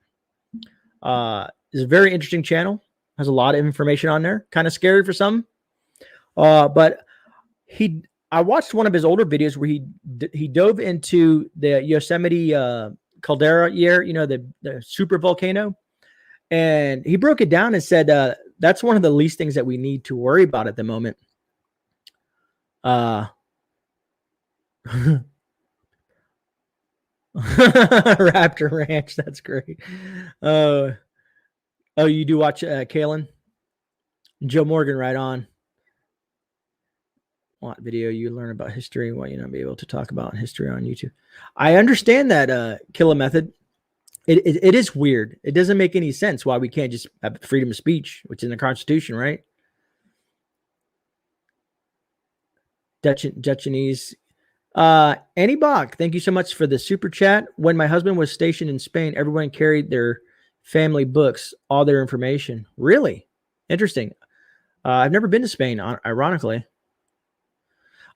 It's a very interesting channel. Has a lot of information on there. Kind of scary for some. But I watched one of his older videos where he dove into the Yosemite caldera year, the super volcano. And he broke it down and said that's one of the least things that we need to worry about at the moment. Raptor Ranch, that's great. Oh, you do watch Kalen? Joe Morgan, right on. What video you learn about history, what you not be able to talk about history on YouTube. I understand that killer method. It is weird. It doesn't make any sense why we can't just have freedom of speech, which is in the Constitution, right? Dutchinese. Annie Bach, thank you so much for the super chat. When my husband was stationed in Spain, everyone carried their family books, all their information. Really? Interesting. I've never been to Spain, ironically.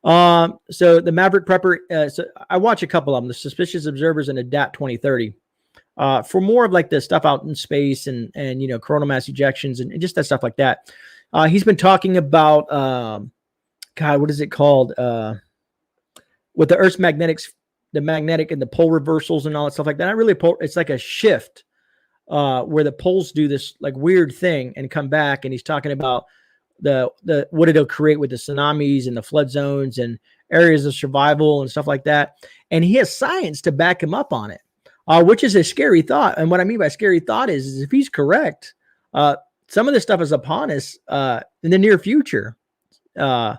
So the Maverick Prepper, so I watch a couple of them, the Suspicious Observers and Adapt 2030. For more of like the stuff out in space and coronal mass ejections and just that stuff like that. He's been talking about God, what is it called? With the Earth's magnetics, the magnetic and the pole reversals and all that stuff like that. Not really it's like a shift where the poles do this like weird thing and come back. And he's talking about the what it'll create with the tsunamis and the flood zones and areas of survival and stuff like that. And he has science to back him up on it, which is a scary thought. And what I mean by scary thought is if he's correct, some of this stuff is upon us in the near future. So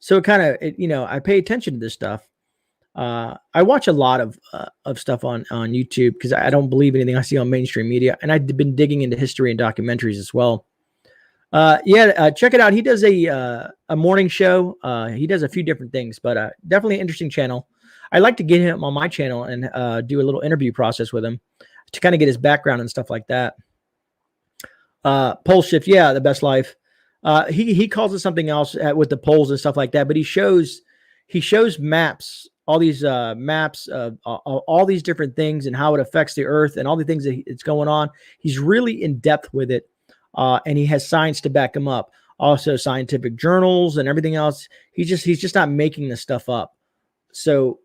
it kind of, I pay attention to this stuff. I watch a lot of stuff on YouTube because I don't believe anything I see on mainstream media. And I've been digging into history and documentaries as well. Check it out. He does a morning show. He does a few different things, but definitely an interesting channel. I'd like to get him on my channel and do a little interview process with him to kind of get his background and stuff like that. Pole shift. Yeah. The best life. He calls it something else with the poles and stuff like that, but he shows maps, all these maps of all these different things and how it affects the earth and all the things that it's going on. He's really in depth with it. And he has science to back him up. Also scientific journals and everything else. He's just not making this stuff up. So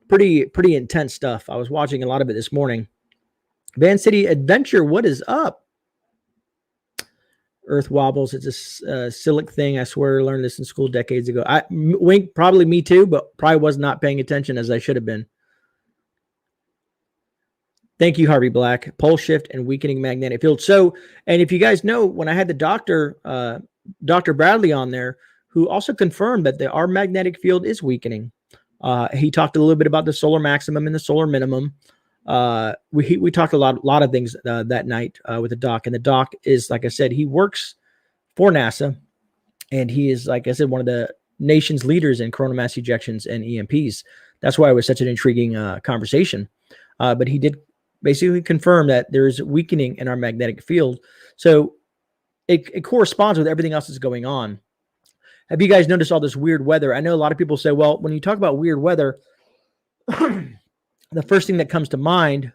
pretty intense stuff. I was watching a lot of it this morning. Van City Adventure, what is up? Earth wobbles. It's a silic thing. I swear I learned this in school decades ago. Wink, probably me too, but probably was not paying attention as I should have been. Thank you, Harvey Black. Pole shift and weakening magnetic field. So, and if you guys know, when I had the Dr. Bradley on there, who also confirmed that our magnetic field is weakening. He talked a little bit about the solar maximum and the solar minimum. We talked a lot of things that night with the doc, and the doc is, like I said, he works for NASA, and he is, like I said, one of the nation's leaders in coronal mass ejections and EMPs. That's why it was such an intriguing conversation. But he did basically confirm that there is weakening in our magnetic field. So it corresponds with everything else that's going on. Have you guys noticed all this weird weather? I know a lot of people say, well, when you talk about weird weather, the first thing that comes to mind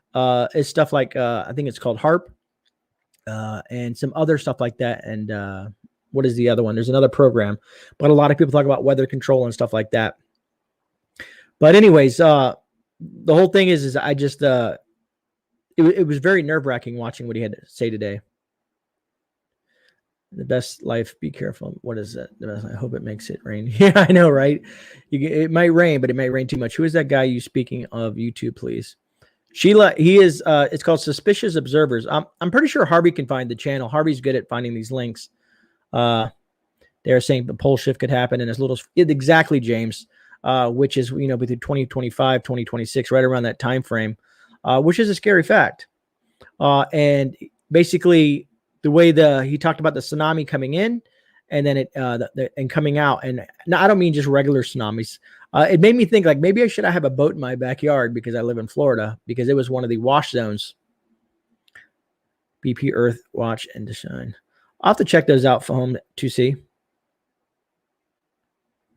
is stuff like, I think it's called HARP, and some other stuff like that. And what is the other one? There's another program, but a lot of people talk about weather control and stuff like that. But anyways, the whole thing is I just, it was very nerve-wracking watching what he had to say today. The best life, be careful. What is that? I hope it makes it rain. Yeah, I know, right? It might rain, but it might rain too much. Who is that guy you speaking of? YouTube, please. Sheila, he is, it's called Suspicious Observers. I'm pretty sure Harvey can find the channel. Harvey's good at finding these links. They're saying the pole shift could happen in as little as, exactly, James, which is, between 2025, 2026, right around that time frame, which is a scary fact. And basically, the way he talked about the tsunami coming in and then and coming out. And now I don't mean just regular tsunamis. It made me think like maybe I should have a boat in my backyard because I live in Florida, because it was one of the wash zones. BP Earth Watch and to shine. I'll have to check those out for home to see.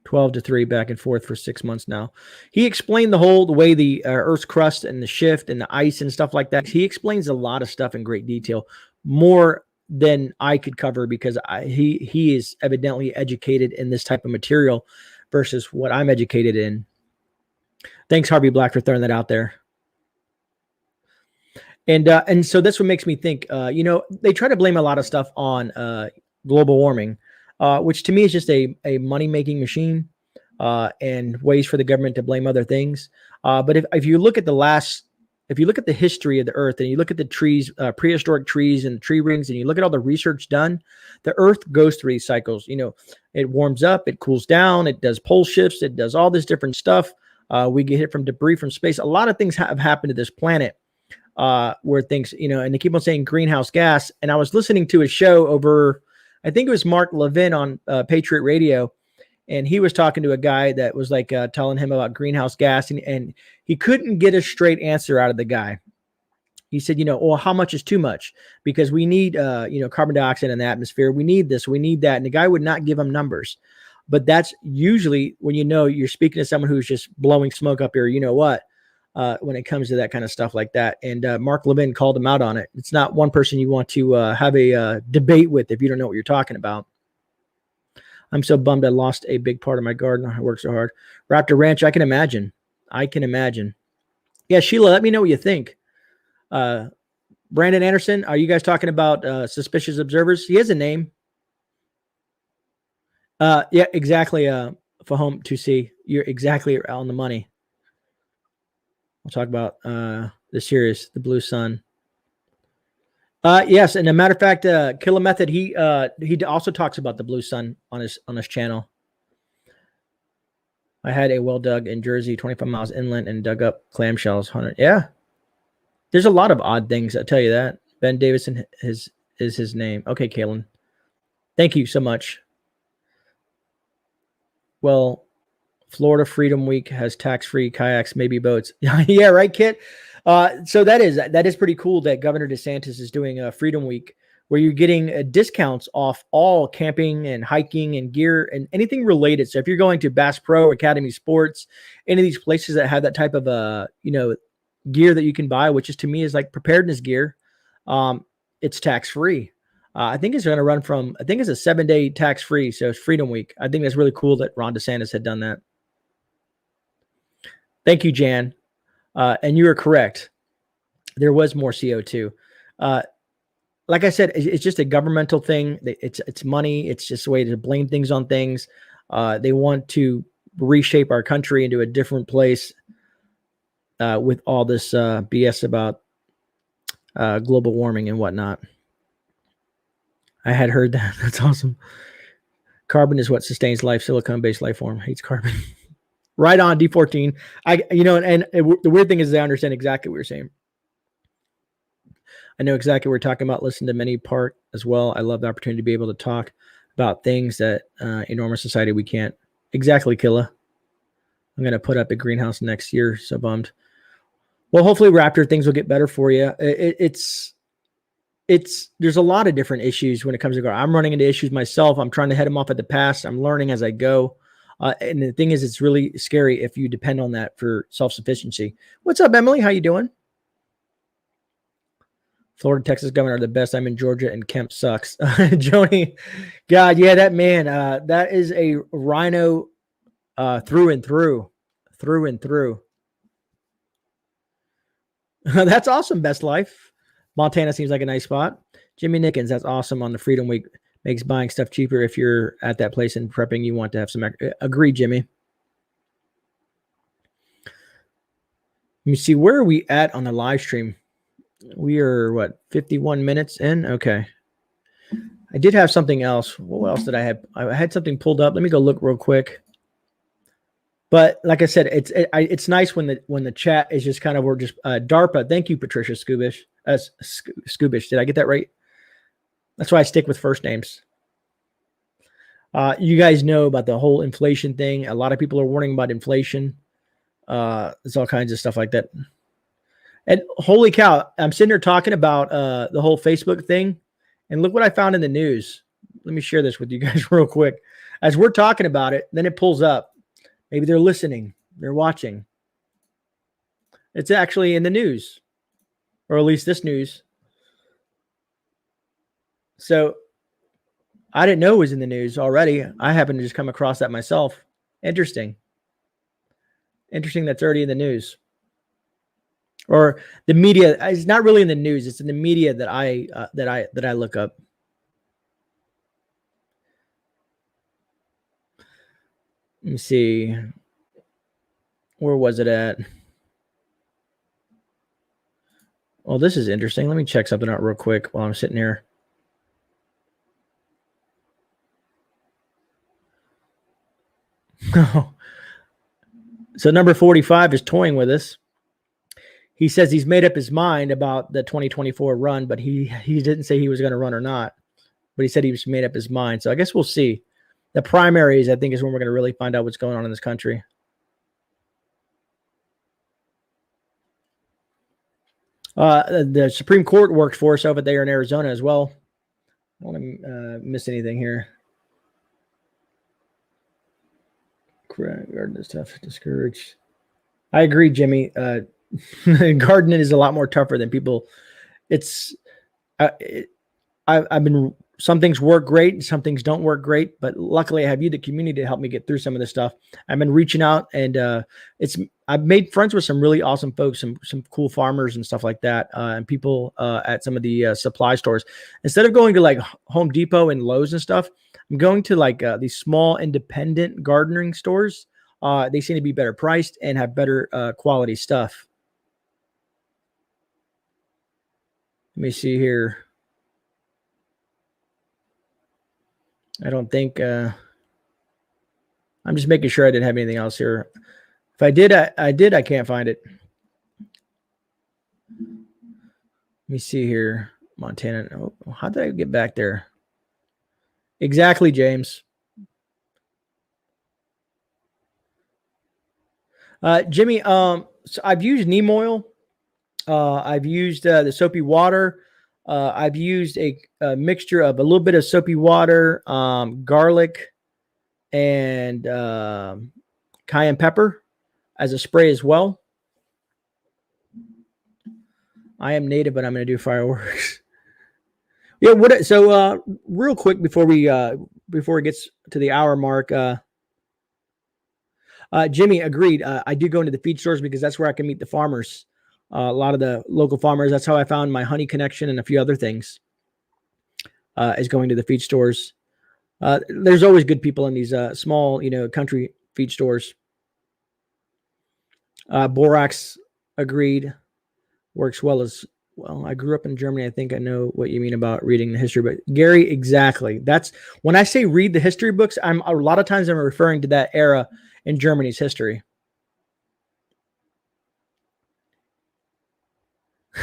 12-3 back and forth for 6 months now. He explained the way the Earth's crust and the shift and the ice and stuff like that. He explains a lot of stuff in great detail, more than I could cover, because he is evidently educated in this type of material versus what I'm educated in. Thanks, Harvey Black, for throwing that out there. And so that's what makes me think, they try to blame a lot of stuff on global warming, which to me is just a money-making machine and ways for the government to blame other things. But if you look at if you look at the history of the Earth and you look at the trees, prehistoric trees and tree rings, and you look at all the research done, the Earth goes through these cycles. It warms up, it cools down, it does pole shifts, it does all this different stuff. We get hit from debris from space. A lot of things have happened to this planet where things, and they keep on saying greenhouse gas. And I was listening to a show over, I think it was Mark Levin on Patriot Radio. And he was talking to a guy that was like telling him about greenhouse gas, and he couldn't get a straight answer out of the guy. He said, well, how much is too much? Because we need, carbon dioxide in the atmosphere. We need this, we need that. And the guy would not give him numbers. But that's usually when you're speaking to someone who's just blowing smoke up here, when it comes to that kind of stuff like that. And Mark Levin called him out on it. It's not one person you want to have a debate with if you don't know what you're talking about. I'm so bummed I lost a big part of my garden. I worked so hard. Raptor Ranch, I can imagine. Yeah, Sheila, let me know what you think. Brandon Anderson, are you guys talking about Suspicious Observers? He has a name. Yeah, exactly. For home to see. You're exactly on the money. We'll talk about the series, The Blue Sun. Yes, and a matter of fact, Killer Method, he also talks about the Blue Sun on his channel. I had a well dug in Jersey, 25 miles inland, and dug up clamshells. 100. Yeah, there's a lot of odd things. I'll tell you that. Ben Davison is his name. Okay, Kalen, thank you so much. Well, Florida Freedom Week has tax-free kayaks, maybe boats. Yeah, right, Kit. So that is pretty cool that Governor DeSantis is doing a Freedom Week where you're getting discounts off all camping and hiking and gear and anything related. So if you're going to Bass Pro, Academy Sports, any of these places that have that type of gear that you can buy, which is to me is like preparedness gear, it's tax-free. I think it's going to run from, I think it's a 7-day tax-free. So it's Freedom Week. I think that's really cool that Ron DeSantis had done that. Thank you, Jan. And you are correct. There was more CO2. Like I said, it's just a governmental thing. It's money. It's just a way to blame things on things. They want to reshape our country into a different place with all this BS about global warming and whatnot. I had heard that. That's awesome. Carbon is what sustains life. Silicon-based life form hates carbon. Right on, D14. The weird thing is I understand exactly what you're saying. I know exactly what we're talking about. Listen to many part as well. I love the opportunity to be able to talk about things that in normal society we can't. Exactly, Killa. I'm going to put up a greenhouse next year. So bummed. Well, hopefully, Raptor, things will get better for you. It's there's a lot of different issues when it comes to gardening. I'm running into issues myself. I'm trying to head them off at the pass. I'm learning as I go. And the thing is, it's really scary if you depend on that for self-sufficiency. What's up, Emily? How you doing? Florida, Texas governor are the best. I'm in Georgia and Kemp sucks. Joni, God, yeah, that man, that is a rhino through and through. That's awesome, Best Life. Montana seems like a nice spot. Jimmy Nickens, that's awesome on the Freedom Week. Makes buying stuff cheaper if you're at that place and prepping. You want to have some. Agree, Jimmy. Let me see. Where are we at on the live stream? We are, what, 51 minutes in? Okay. I did have something else. What else did I have? I had something pulled up. Let me go look real quick. But like I said, it's nice when the chat is just kind of, we're just DARPA. Thank you, Patricia Skubish. Skubish. Did I get that right? That's why I stick with first names. You guys know about the whole inflation thing. A lot of people are warning about inflation. There's all kinds of stuff like that. And holy cow, I'm sitting here talking about the whole Facebook thing. And look what I found in the news. Let me share this with you guys real quick. As we're talking about it, then it pulls up. Maybe they're listening. They're watching. It's actually in the news. Or at least this news. So I didn't know it was in the news already. I happened to just come across that myself. Interesting. Interesting that's already in the news. Or the media. It's not really in the news. It's in the media that I look up. Let me see. Where was it at? Well, this is interesting. Let me check something out real quick while I'm sitting here. So number 45 is toying with us. He says he's made up his mind about the 2024 run, but he didn't say he was going to run or not. But he said he made up his mind. So I guess we'll see. The primaries, I think, is when we're going to really find out what's going on in this country. The Supreme Court worked for us over there in Arizona as well. I don't want to miss anything here. Gardening is tough, discouraged. I agree, Jimmy. Gardening is a lot more tougher than people. I've been, some things work great, some things don't work great, but luckily I have you, the community, to help me get through some of this stuff. I've been reaching out, and I've made friends with some really awesome folks, some cool farmers and stuff like that, and people at some of the supply stores. Instead of going to like Home Depot and Lowe's and stuff, I'm going to like these small independent gardening stores. They seem to be better priced and have better quality stuff. Let me see here. I don't think I'm just making sure I didn't have anything else here. If I did, I can't find it. Let me see here. Montana. Oh, how did I get back there? Exactly, James. Jimmy, so I've used neem oil. I've used the soapy water. I've used a mixture of a little bit of soapy water, garlic, and cayenne pepper as a spray as well. I am native, but I'm going to do fireworks. Yeah. So real quick before it gets to the hour mark, Jimmy agreed. I do go into the feed stores because that's where I can meet the farmers. A lot of the local farmers. That's how I found my honey connection and a few other things. Is going to the feed stores. There's always good people in these small, country feed stores. Borax agreed. Works well as well. I grew up in Germany. I think I know what you mean about reading the history book. Gary, exactly. That's when I say read the history books, a lot of times I'm referring to that era in Germany's history.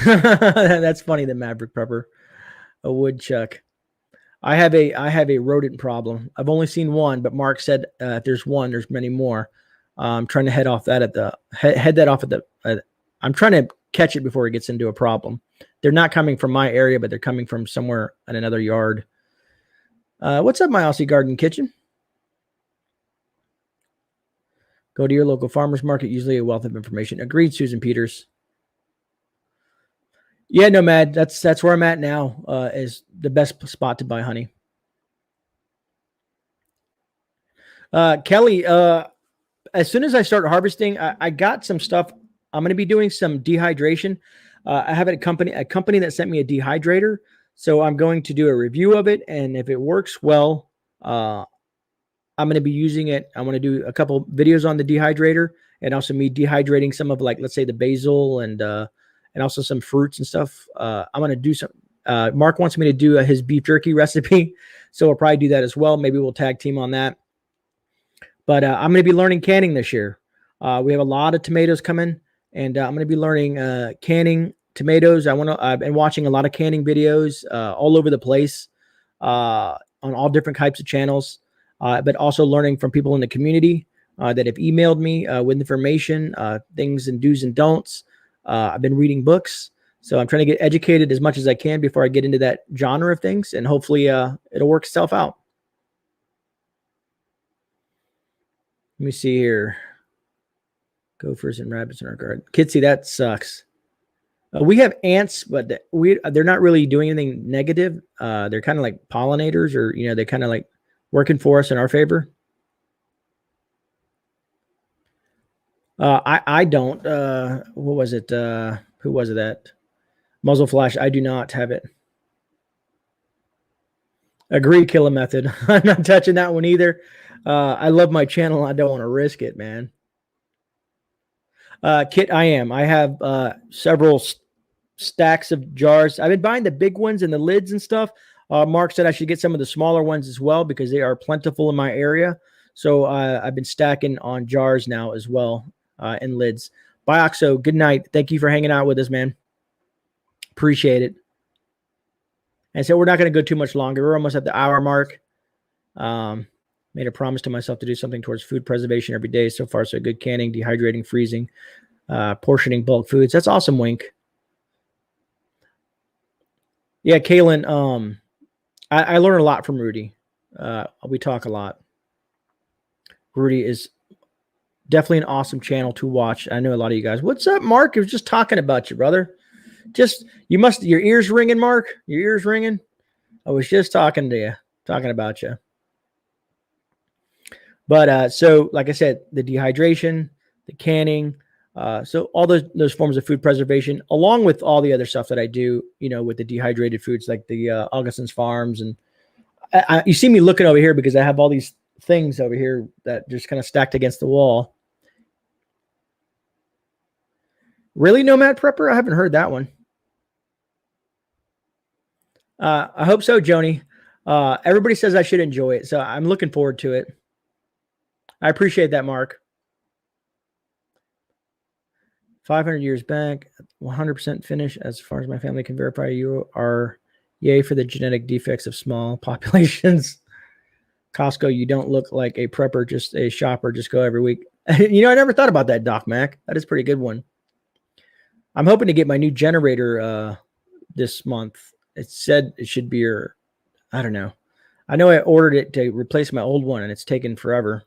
That's funny, the Maverick Prepper. A woodchuck. I have a rodent problem. I've only seen one, but Mark said if there's one, there's many more. I'm trying to head that off at the. I'm trying to catch it before it gets into a problem. They're not coming from my area, but they're coming from somewhere in another yard. What's up, my Aussie Garden Kitchen? Go to your local farmer's market, usually a wealth of information. Agreed, Susan Peters. Yeah, Nomad, that's where I'm at now, is the best spot to buy honey. Kelly, as soon as I start harvesting, I got some stuff. I'm going to be doing some dehydration. I have a company that sent me a dehydrator. So I'm going to do a review of it. And if it works well, I'm going to be using it. I want to do a couple videos on the dehydrator, and also me dehydrating some of, like, let's say the basil and also some fruits and stuff. I'm going to do some, Mark wants me to do his beef jerky recipe. So we'll probably do that as well. Maybe we'll tag team on that. But I'm going to be learning canning this year. We have a lot of tomatoes coming, and I'm going to be learning canning tomatoes. I've been watching a lot of canning videos all over the place on all different types of channels, but also learning from people in the community that have emailed me with information, things and do's and don'ts. I've been reading books, so I'm trying to get educated as much as I can before I get into that genre of things, and hopefully it'll work itself out. Let me see here. Gophers and rabbits in our garden. Kitsy, that sucks. We have ants, but they're not really doing anything negative. They're kind of like pollinators, or, they're kind of like working for us in our favor. I don't. What was it? Who was it that? Muzzle flash. I do not have it. Agree, kill a method. I'm not touching that one either. I love my channel. I don't want to risk it, man. Kit, I am. I have several stacks of jars. I've been buying the big ones and the lids and stuff. Mark said I should get some of the smaller ones as well, because they are plentiful in my area. So I've been stacking on jars now as well, and lids. Bioxo, good night. Thank you for hanging out with us, man. Appreciate it. And so we're not going to go too much longer. We're almost at the hour mark. Made a promise to myself to do something towards food preservation every day. So far, so good. Canning, dehydrating, freezing, portioning bulk foods. That's awesome, Wink. Yeah, Kaylin, I learn a lot from Rudy. We talk a lot. Rudy is definitely an awesome channel to watch. I know a lot of you guys. What's up, Mark? I was just talking about you, brother. Your ears ringing, Mark? Your ears ringing? I was just talking to you, talking about you. But so, like I said, the dehydration, the canning, so all those forms of food preservation, along with all the other stuff that I do, with the dehydrated foods, like the Augustin's Farms. And you see me looking over here because I have all these things over here that just kind of stacked against the wall. Really, Nomad Prepper? I haven't heard that one. I hope so, Joni. Everybody says I should enjoy it, so I'm looking forward to it. I appreciate that, Mark. 500 years back, 100% finish. As far as my family can verify, you are yay for the genetic defects of small populations. Costco, you don't look like a prepper, just a shopper. Just go every week. I never thought about that, Doc Mac. That is a pretty good one. I'm hoping to get my new generator this month. It said it should be I don't know. I know I ordered it to replace my old one, and it's taken forever.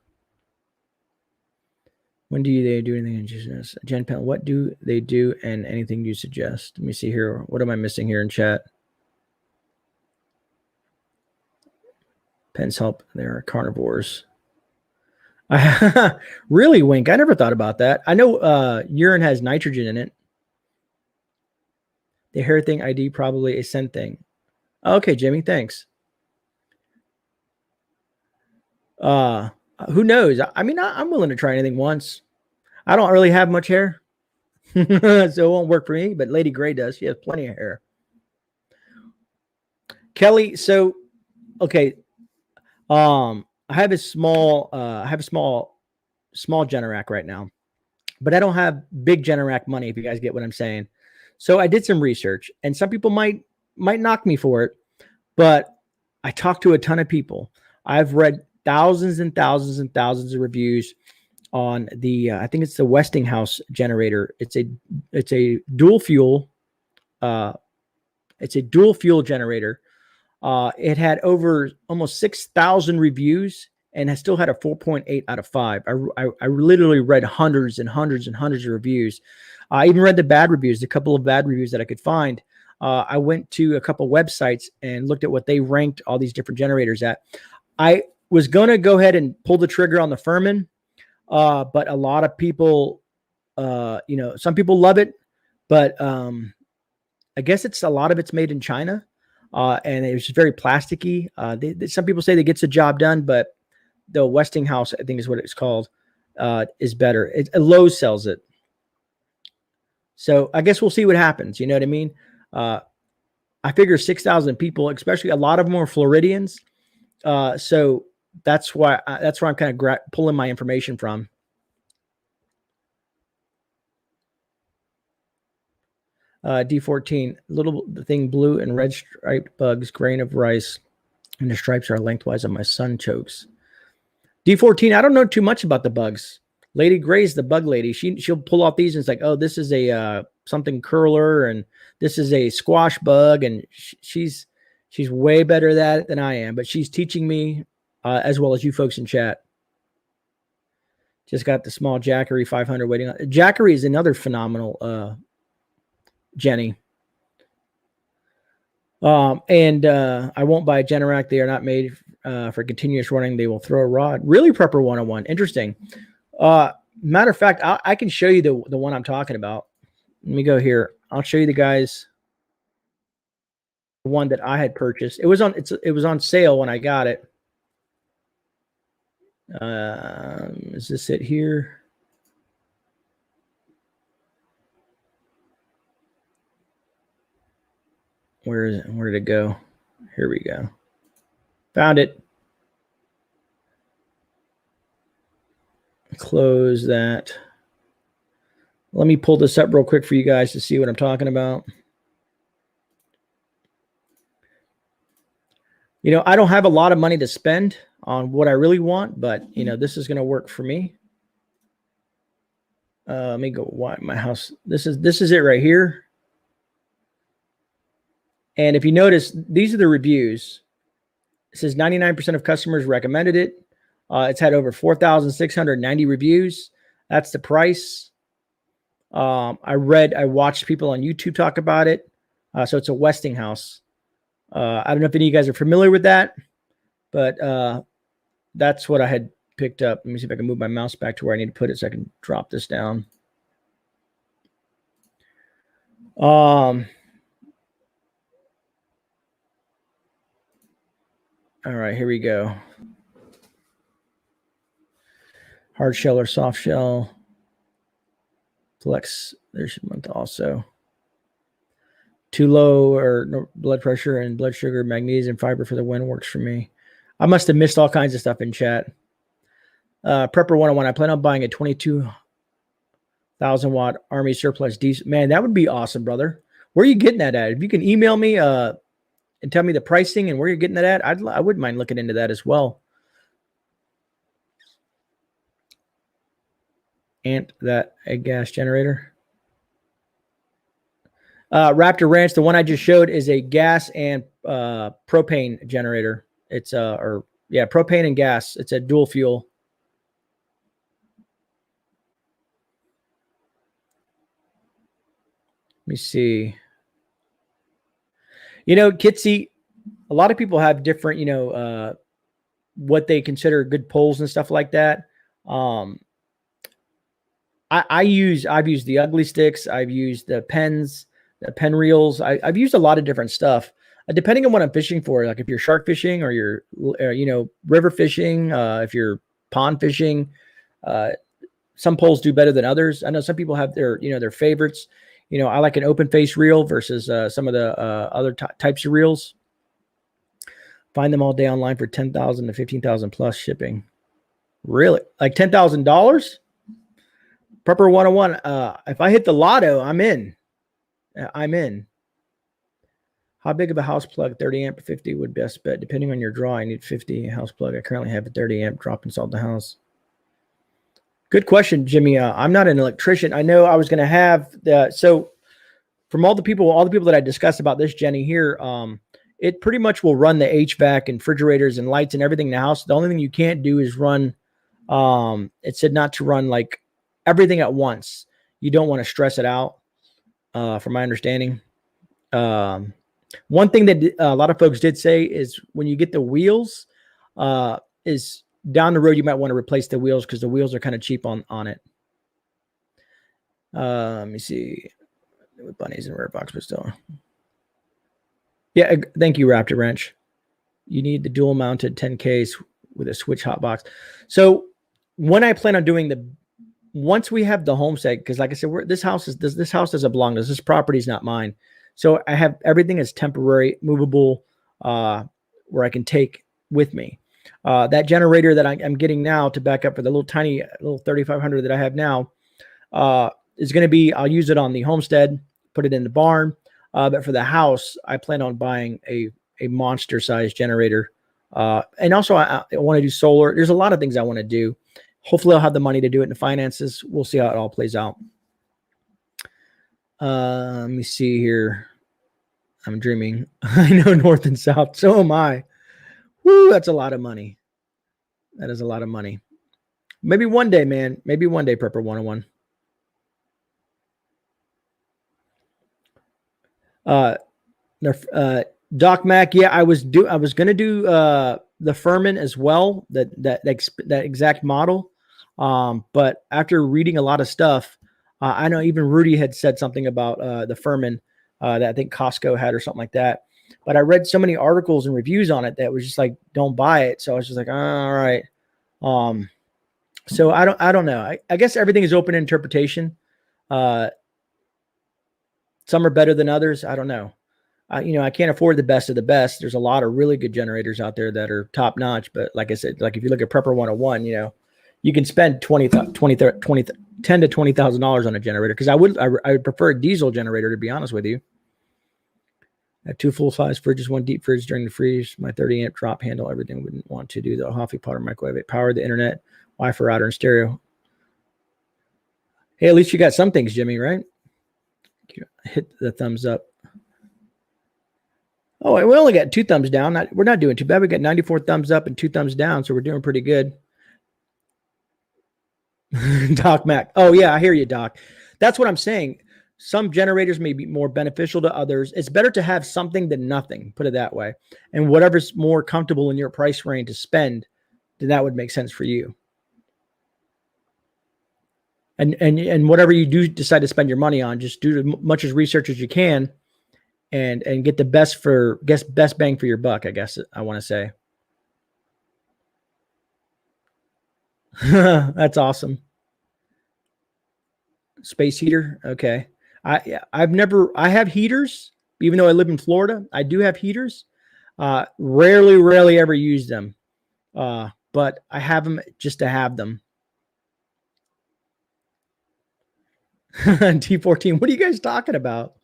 When do they do anything? Gen Pen, what do they do, and anything you suggest? Let me see here. What am I missing here in chat? Pens help. They are carnivores. Really, Wink? I never thought about that. I know urine has nitrogen in it. The hair thing ID probably a scent thing. Okay, Jimmy, thanks. Who knows? I mean, I'm willing to try anything once. I don't really have much hair, so it won't work for me, but Lady Grey does. She has plenty of hair. Kelly, so, okay. I have a small Generac right now, but I don't have big Generac money, if you guys get what I'm saying. So I did some research, and some people might knock me for it, but I talked to a ton of people. I've read thousands and thousands and thousands of reviews on the I think it's the Westinghouse generator. It's a dual fuel. It's a dual fuel generator. It had over almost 6,000 reviews and has still had a 4.8 out of 5. I literally read hundreds and hundreds and hundreds of reviews. I even read the bad reviews, a couple of bad reviews that I could find. I went to a couple websites and looked at what they ranked all these different generators at. I was going to go ahead and pull the trigger on the Furman, but a lot of people, some people love it, but I guess a lot of it's made in China, and it's very plasticky. Some people say that gets the job done, but the Westinghouse, I think is what it's called, is better. Lowe's sells it. So I guess we'll see what happens. You know what I mean? I figure 6,000 people, especially a lot of them are Floridians. So that's why I'm kind of pulling my information from. D14, little thing, blue and red striped bugs, grain of rice, and the stripes are lengthwise on my sunchokes. D14, I don't know too much about the bugs. Lady Gray's the bug lady. She'll pull off these and it's like, oh, this is a something curler, and this is a squash bug, and she's way better at that than I am. But she's teaching me as well as you folks in chat. Just got the small Jackery 500 waiting on. Jackery is another phenomenal Jenny. And I won't buy a Generac. They are not made for continuous running. They will throw a rod. Really, Prepper 101. Interesting. Matter of fact, I can show you the one I'm talking about. Let me go here. I'll show you the guys. The one that I had purchased. It was on sale when I got it. Is this it here? Where is it? Where did it go? Here we go. Found it. Close that. Let me pull this up real quick for you guys to see what I'm talking about. You know, I don't have a lot of money to spend on what I really want, but you know, this is going to work for me. Let me go. Why my house? This is it right here. And if you notice, these are the reviews. It says 99% of customers recommended it. It's had over 4,690 reviews. That's the price. I watched people on YouTube talk about it. So it's a Westinghouse. I don't know if any of you guys are familiar with that, but that's what I had picked up. Let me see if I can move my mouse back to where I need to put it so I can drop this down. All right, here we go. Hard shell or soft shell. Flex, there's a month also. Too low or no blood pressure and blood sugar, magnesium, fiber for the win works for me. I must have missed all kinds of stuff in chat. Prepper 101, I plan on buying a 22,000 watt Army surplus diesel. Man, that would be awesome, brother. Where are you getting that at? If you can email me and tell me the pricing and where you're getting that at, I wouldn't mind looking into that as well. And that a gas generator. Raptor Ranch, the one I just showed, is a gas and propane generator. It's propane and gas. It's a dual fuel. Let me see. You know, Kitsy, a lot of people have different, what they consider good polls and stuff like that. I've used the ugly sticks. I've used the pens, the pen reels. I've used a lot of different stuff, depending on what I'm fishing for. Like if you're shark fishing or you're, river fishing, if you're pond fishing, some poles do better than others. I know some people have their favorites. I like an open face reel versus some of the other types of reels. Find them all day online for $10,000 to $15,000 plus shipping. Really? Like $10,000? Prepper 101. If I hit the lotto, I'm in. I'm in. How big of a house plug? 30 amp, 50 would best bet. Depending on your draw, I need 50 house plug. I currently have a 30 amp drop inside the house. Good question, Jimmy. I'm not an electrician. I know I was going to have so from all the people that I discussed about this, Jenny here, it pretty much will run the HVAC and refrigerators and lights and everything in the house. The only thing you can't do is run, it said not to run like everything at once. You don't want to stress it out, from my understanding. One thing that a lot of folks did say is when you get the wheels, is down the road, you might want to replace the wheels because the wheels are kind of cheap on it. Let me see. With bunnies in rare box, but still. Yeah, thank you, Raptor Wrench. You need the dual mounted 10Ks with a switch hot box. So when I plan on doing once we have the homestead, because like I said, this house doesn't belong to us. This property is not mine. So I have everything is temporary, movable, where I can take with me. That generator that I'm getting now to back up for the little 3500 that I have now, is going to be, I'll use it on the homestead, put it in the barn. But for the house, I plan on buying a monster size generator. And also I want to do solar. There's a lot of things I want to do. Hopefully I'll have the money to do it in the finances. We'll see how it all plays out. Let me see here. I'm dreaming. I know north and south. So am I. Woo, that's a lot of money. That is a lot of money. Maybe one day, man. Maybe one day, Prepper 101. Doc Mac, yeah, I was gonna do the Furman as well, that exact model. But after reading a lot of stuff, I know even Rudy had said something about the Furman that I think Costco had or something like that. But I read so many articles and reviews on it that was just like, don't buy it. So I was just like, all right. So I don't know. I guess everything is open interpretation. Some are better than others. I don't know. I can't afford the best of the best. There's a lot of really good generators out there that are top notch. But like I said, like if you look at Prepper 101, you can spend $10,000 to $20,000 on a generator. Because I would prefer a diesel generator, to be honest with you. I have 2 full-size fridges, 1 deep fridge during the freeze. My 30-amp drop handle, everything. Wouldn't want to do the coffee pot or microwave. It powered the internet, Wi-Fi router, and stereo. Hey, at least you got some things, Jimmy, right? Hit the thumbs up. Oh, we only got 2 thumbs down. We're not doing too bad. We got 94 thumbs up and 2 thumbs down, so we're doing pretty good. Doc Mac. Oh, yeah, I hear you, Doc. That's what I'm saying. Some generators may be more beneficial to others. It's better to have something than nothing, put it that way. And whatever's more comfortable in your price range to spend, then that would make sense for you. And whatever you do decide to spend your money on, just do as much as research as you can and get the best bang for your buck, I guess I want to say. That's awesome. Space heater. Okay. I have heaters, even though I live in Florida. I do have heaters. Rarely ever use them. But I have them just to have them. T14. What are you guys talking about?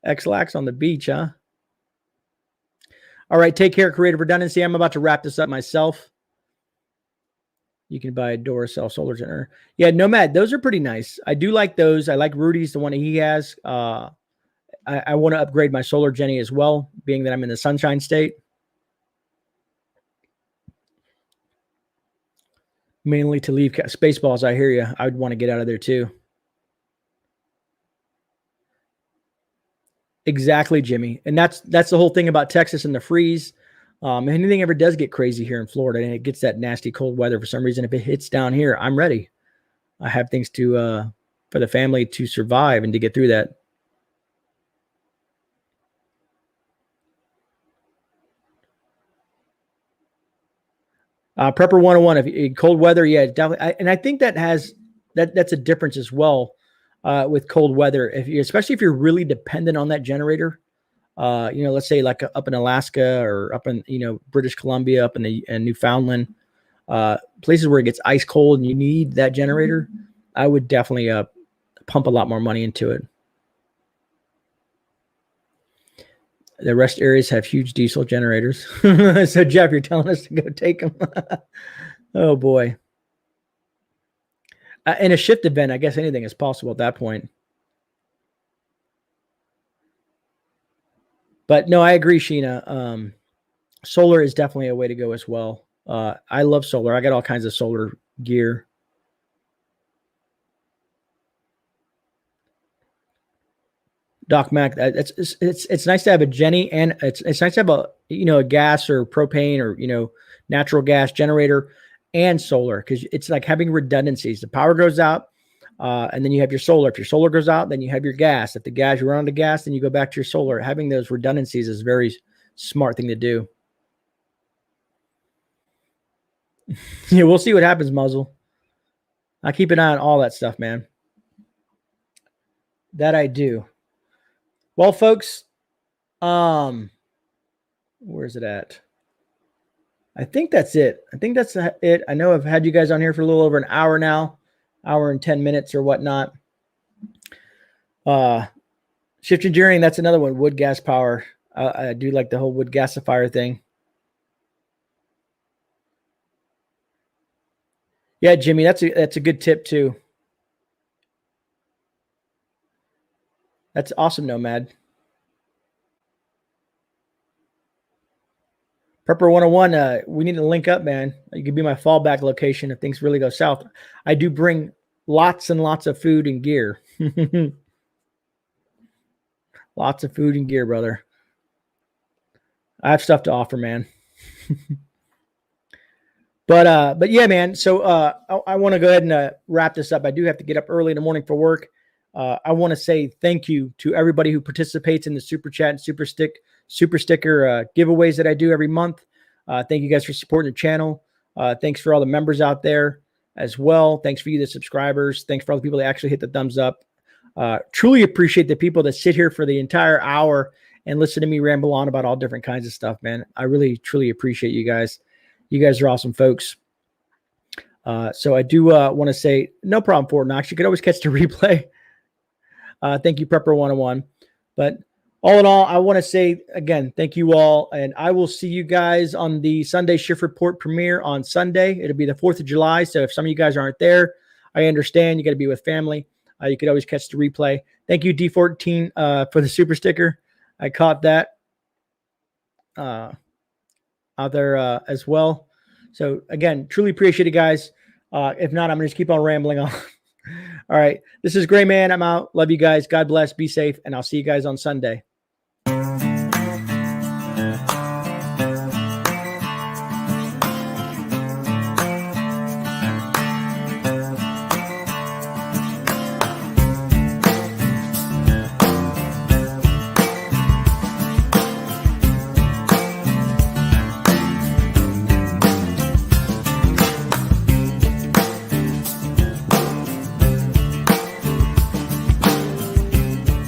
X-Lax on the beach, huh? All right. Take care. Creative redundancy. I'm about to wrap this up myself. You can buy a Duracell solar generator. Yeah, Nomad. Those are pretty nice. I do like those. I like Rudy's, the one that he has. I want to upgrade my solar Jenny as well, being that I'm in the Sunshine State. Mainly to leave Spaceballs. I hear you. I would want to get out of there too. Exactly, Jimmy. And that's the whole thing about Texas and the freeze. If anything ever does get crazy here in Florida and it gets that nasty cold weather for some reason, if it hits down here, I'm ready. I have things to for the family to survive and to get through that. Prepper 101, if cold weather, yeah, definitely. And I think that's a difference as well with cold weather. Especially if you're really dependent on that generator, let's say like up in Alaska or up in British Columbia, up in Newfoundland, places where it gets ice cold and you need that generator, I would definitely pump a lot more money into it. The rest areas have huge diesel generators. So Jeff, you're telling us to go take them. Oh boy. In a shift event, I guess anything is possible at that point. But no, I agree, Sheena. Solar is definitely a way to go as well. I love solar. I got all kinds of solar gear. Doc Mac, it's nice to have a Jenny, and it's nice to have a gas or propane or natural gas generator and solar, because it's like having redundancies. The power goes out, and then you have your solar. If your solar goes out, then you have your gas. If you run out of gas, then you go back to your solar. Having those redundancies is a very smart thing to do. Yeah, we'll see what happens, Muzzle. I keep an eye on all that stuff, man. That I do. Well, folks, where's it at? I think that's it. I think that's it. I know I've had you guys on here for a little over an hour now, hour and 10 minutes or whatnot. Shift engineering, that's another one. Wood gas power. I do like the whole wood gasifier thing. Yeah, Jimmy, that's a good tip too. That's awesome, Nomad. Prepper 101, we need to link up, man. You could be my fallback location if things really go south. I do bring lots and lots of food and gear. Lots of food and gear, brother. I have stuff to offer, man. But yeah, man. So I want to go ahead and wrap this up. I do have to get up early in the morning for work. I want to say thank you to everybody who participates in the super chat and super sticker giveaways that I do every month. Thank you guys for supporting the channel. Thanks for all the members out there as well. Thanks for you, the subscribers. Thanks for all the people that actually hit the thumbs up. Truly appreciate the people that sit here for the entire hour and listen to me ramble on about all different kinds of stuff, man. I really, truly appreciate you guys. You guys are awesome folks. So I do want to say no problem, Fort Knox. You could always catch the replay. Thank you, Prepper 101. But all in all, I want to say again, thank you all. And I will see you guys on the Sunday Shift Report premiere on Sunday. It'll be the 4th of July. So if some of you guys aren't there, I understand. You got to be with family. You could always catch the replay. Thank you, D14, for the super sticker. I caught that out there as well. So again, truly appreciate it, guys. If not, I'm going to just keep on rambling on. All right. This is GreyMan. I'm out. Love you guys. God bless. Be safe. And I'll see you guys on Sunday.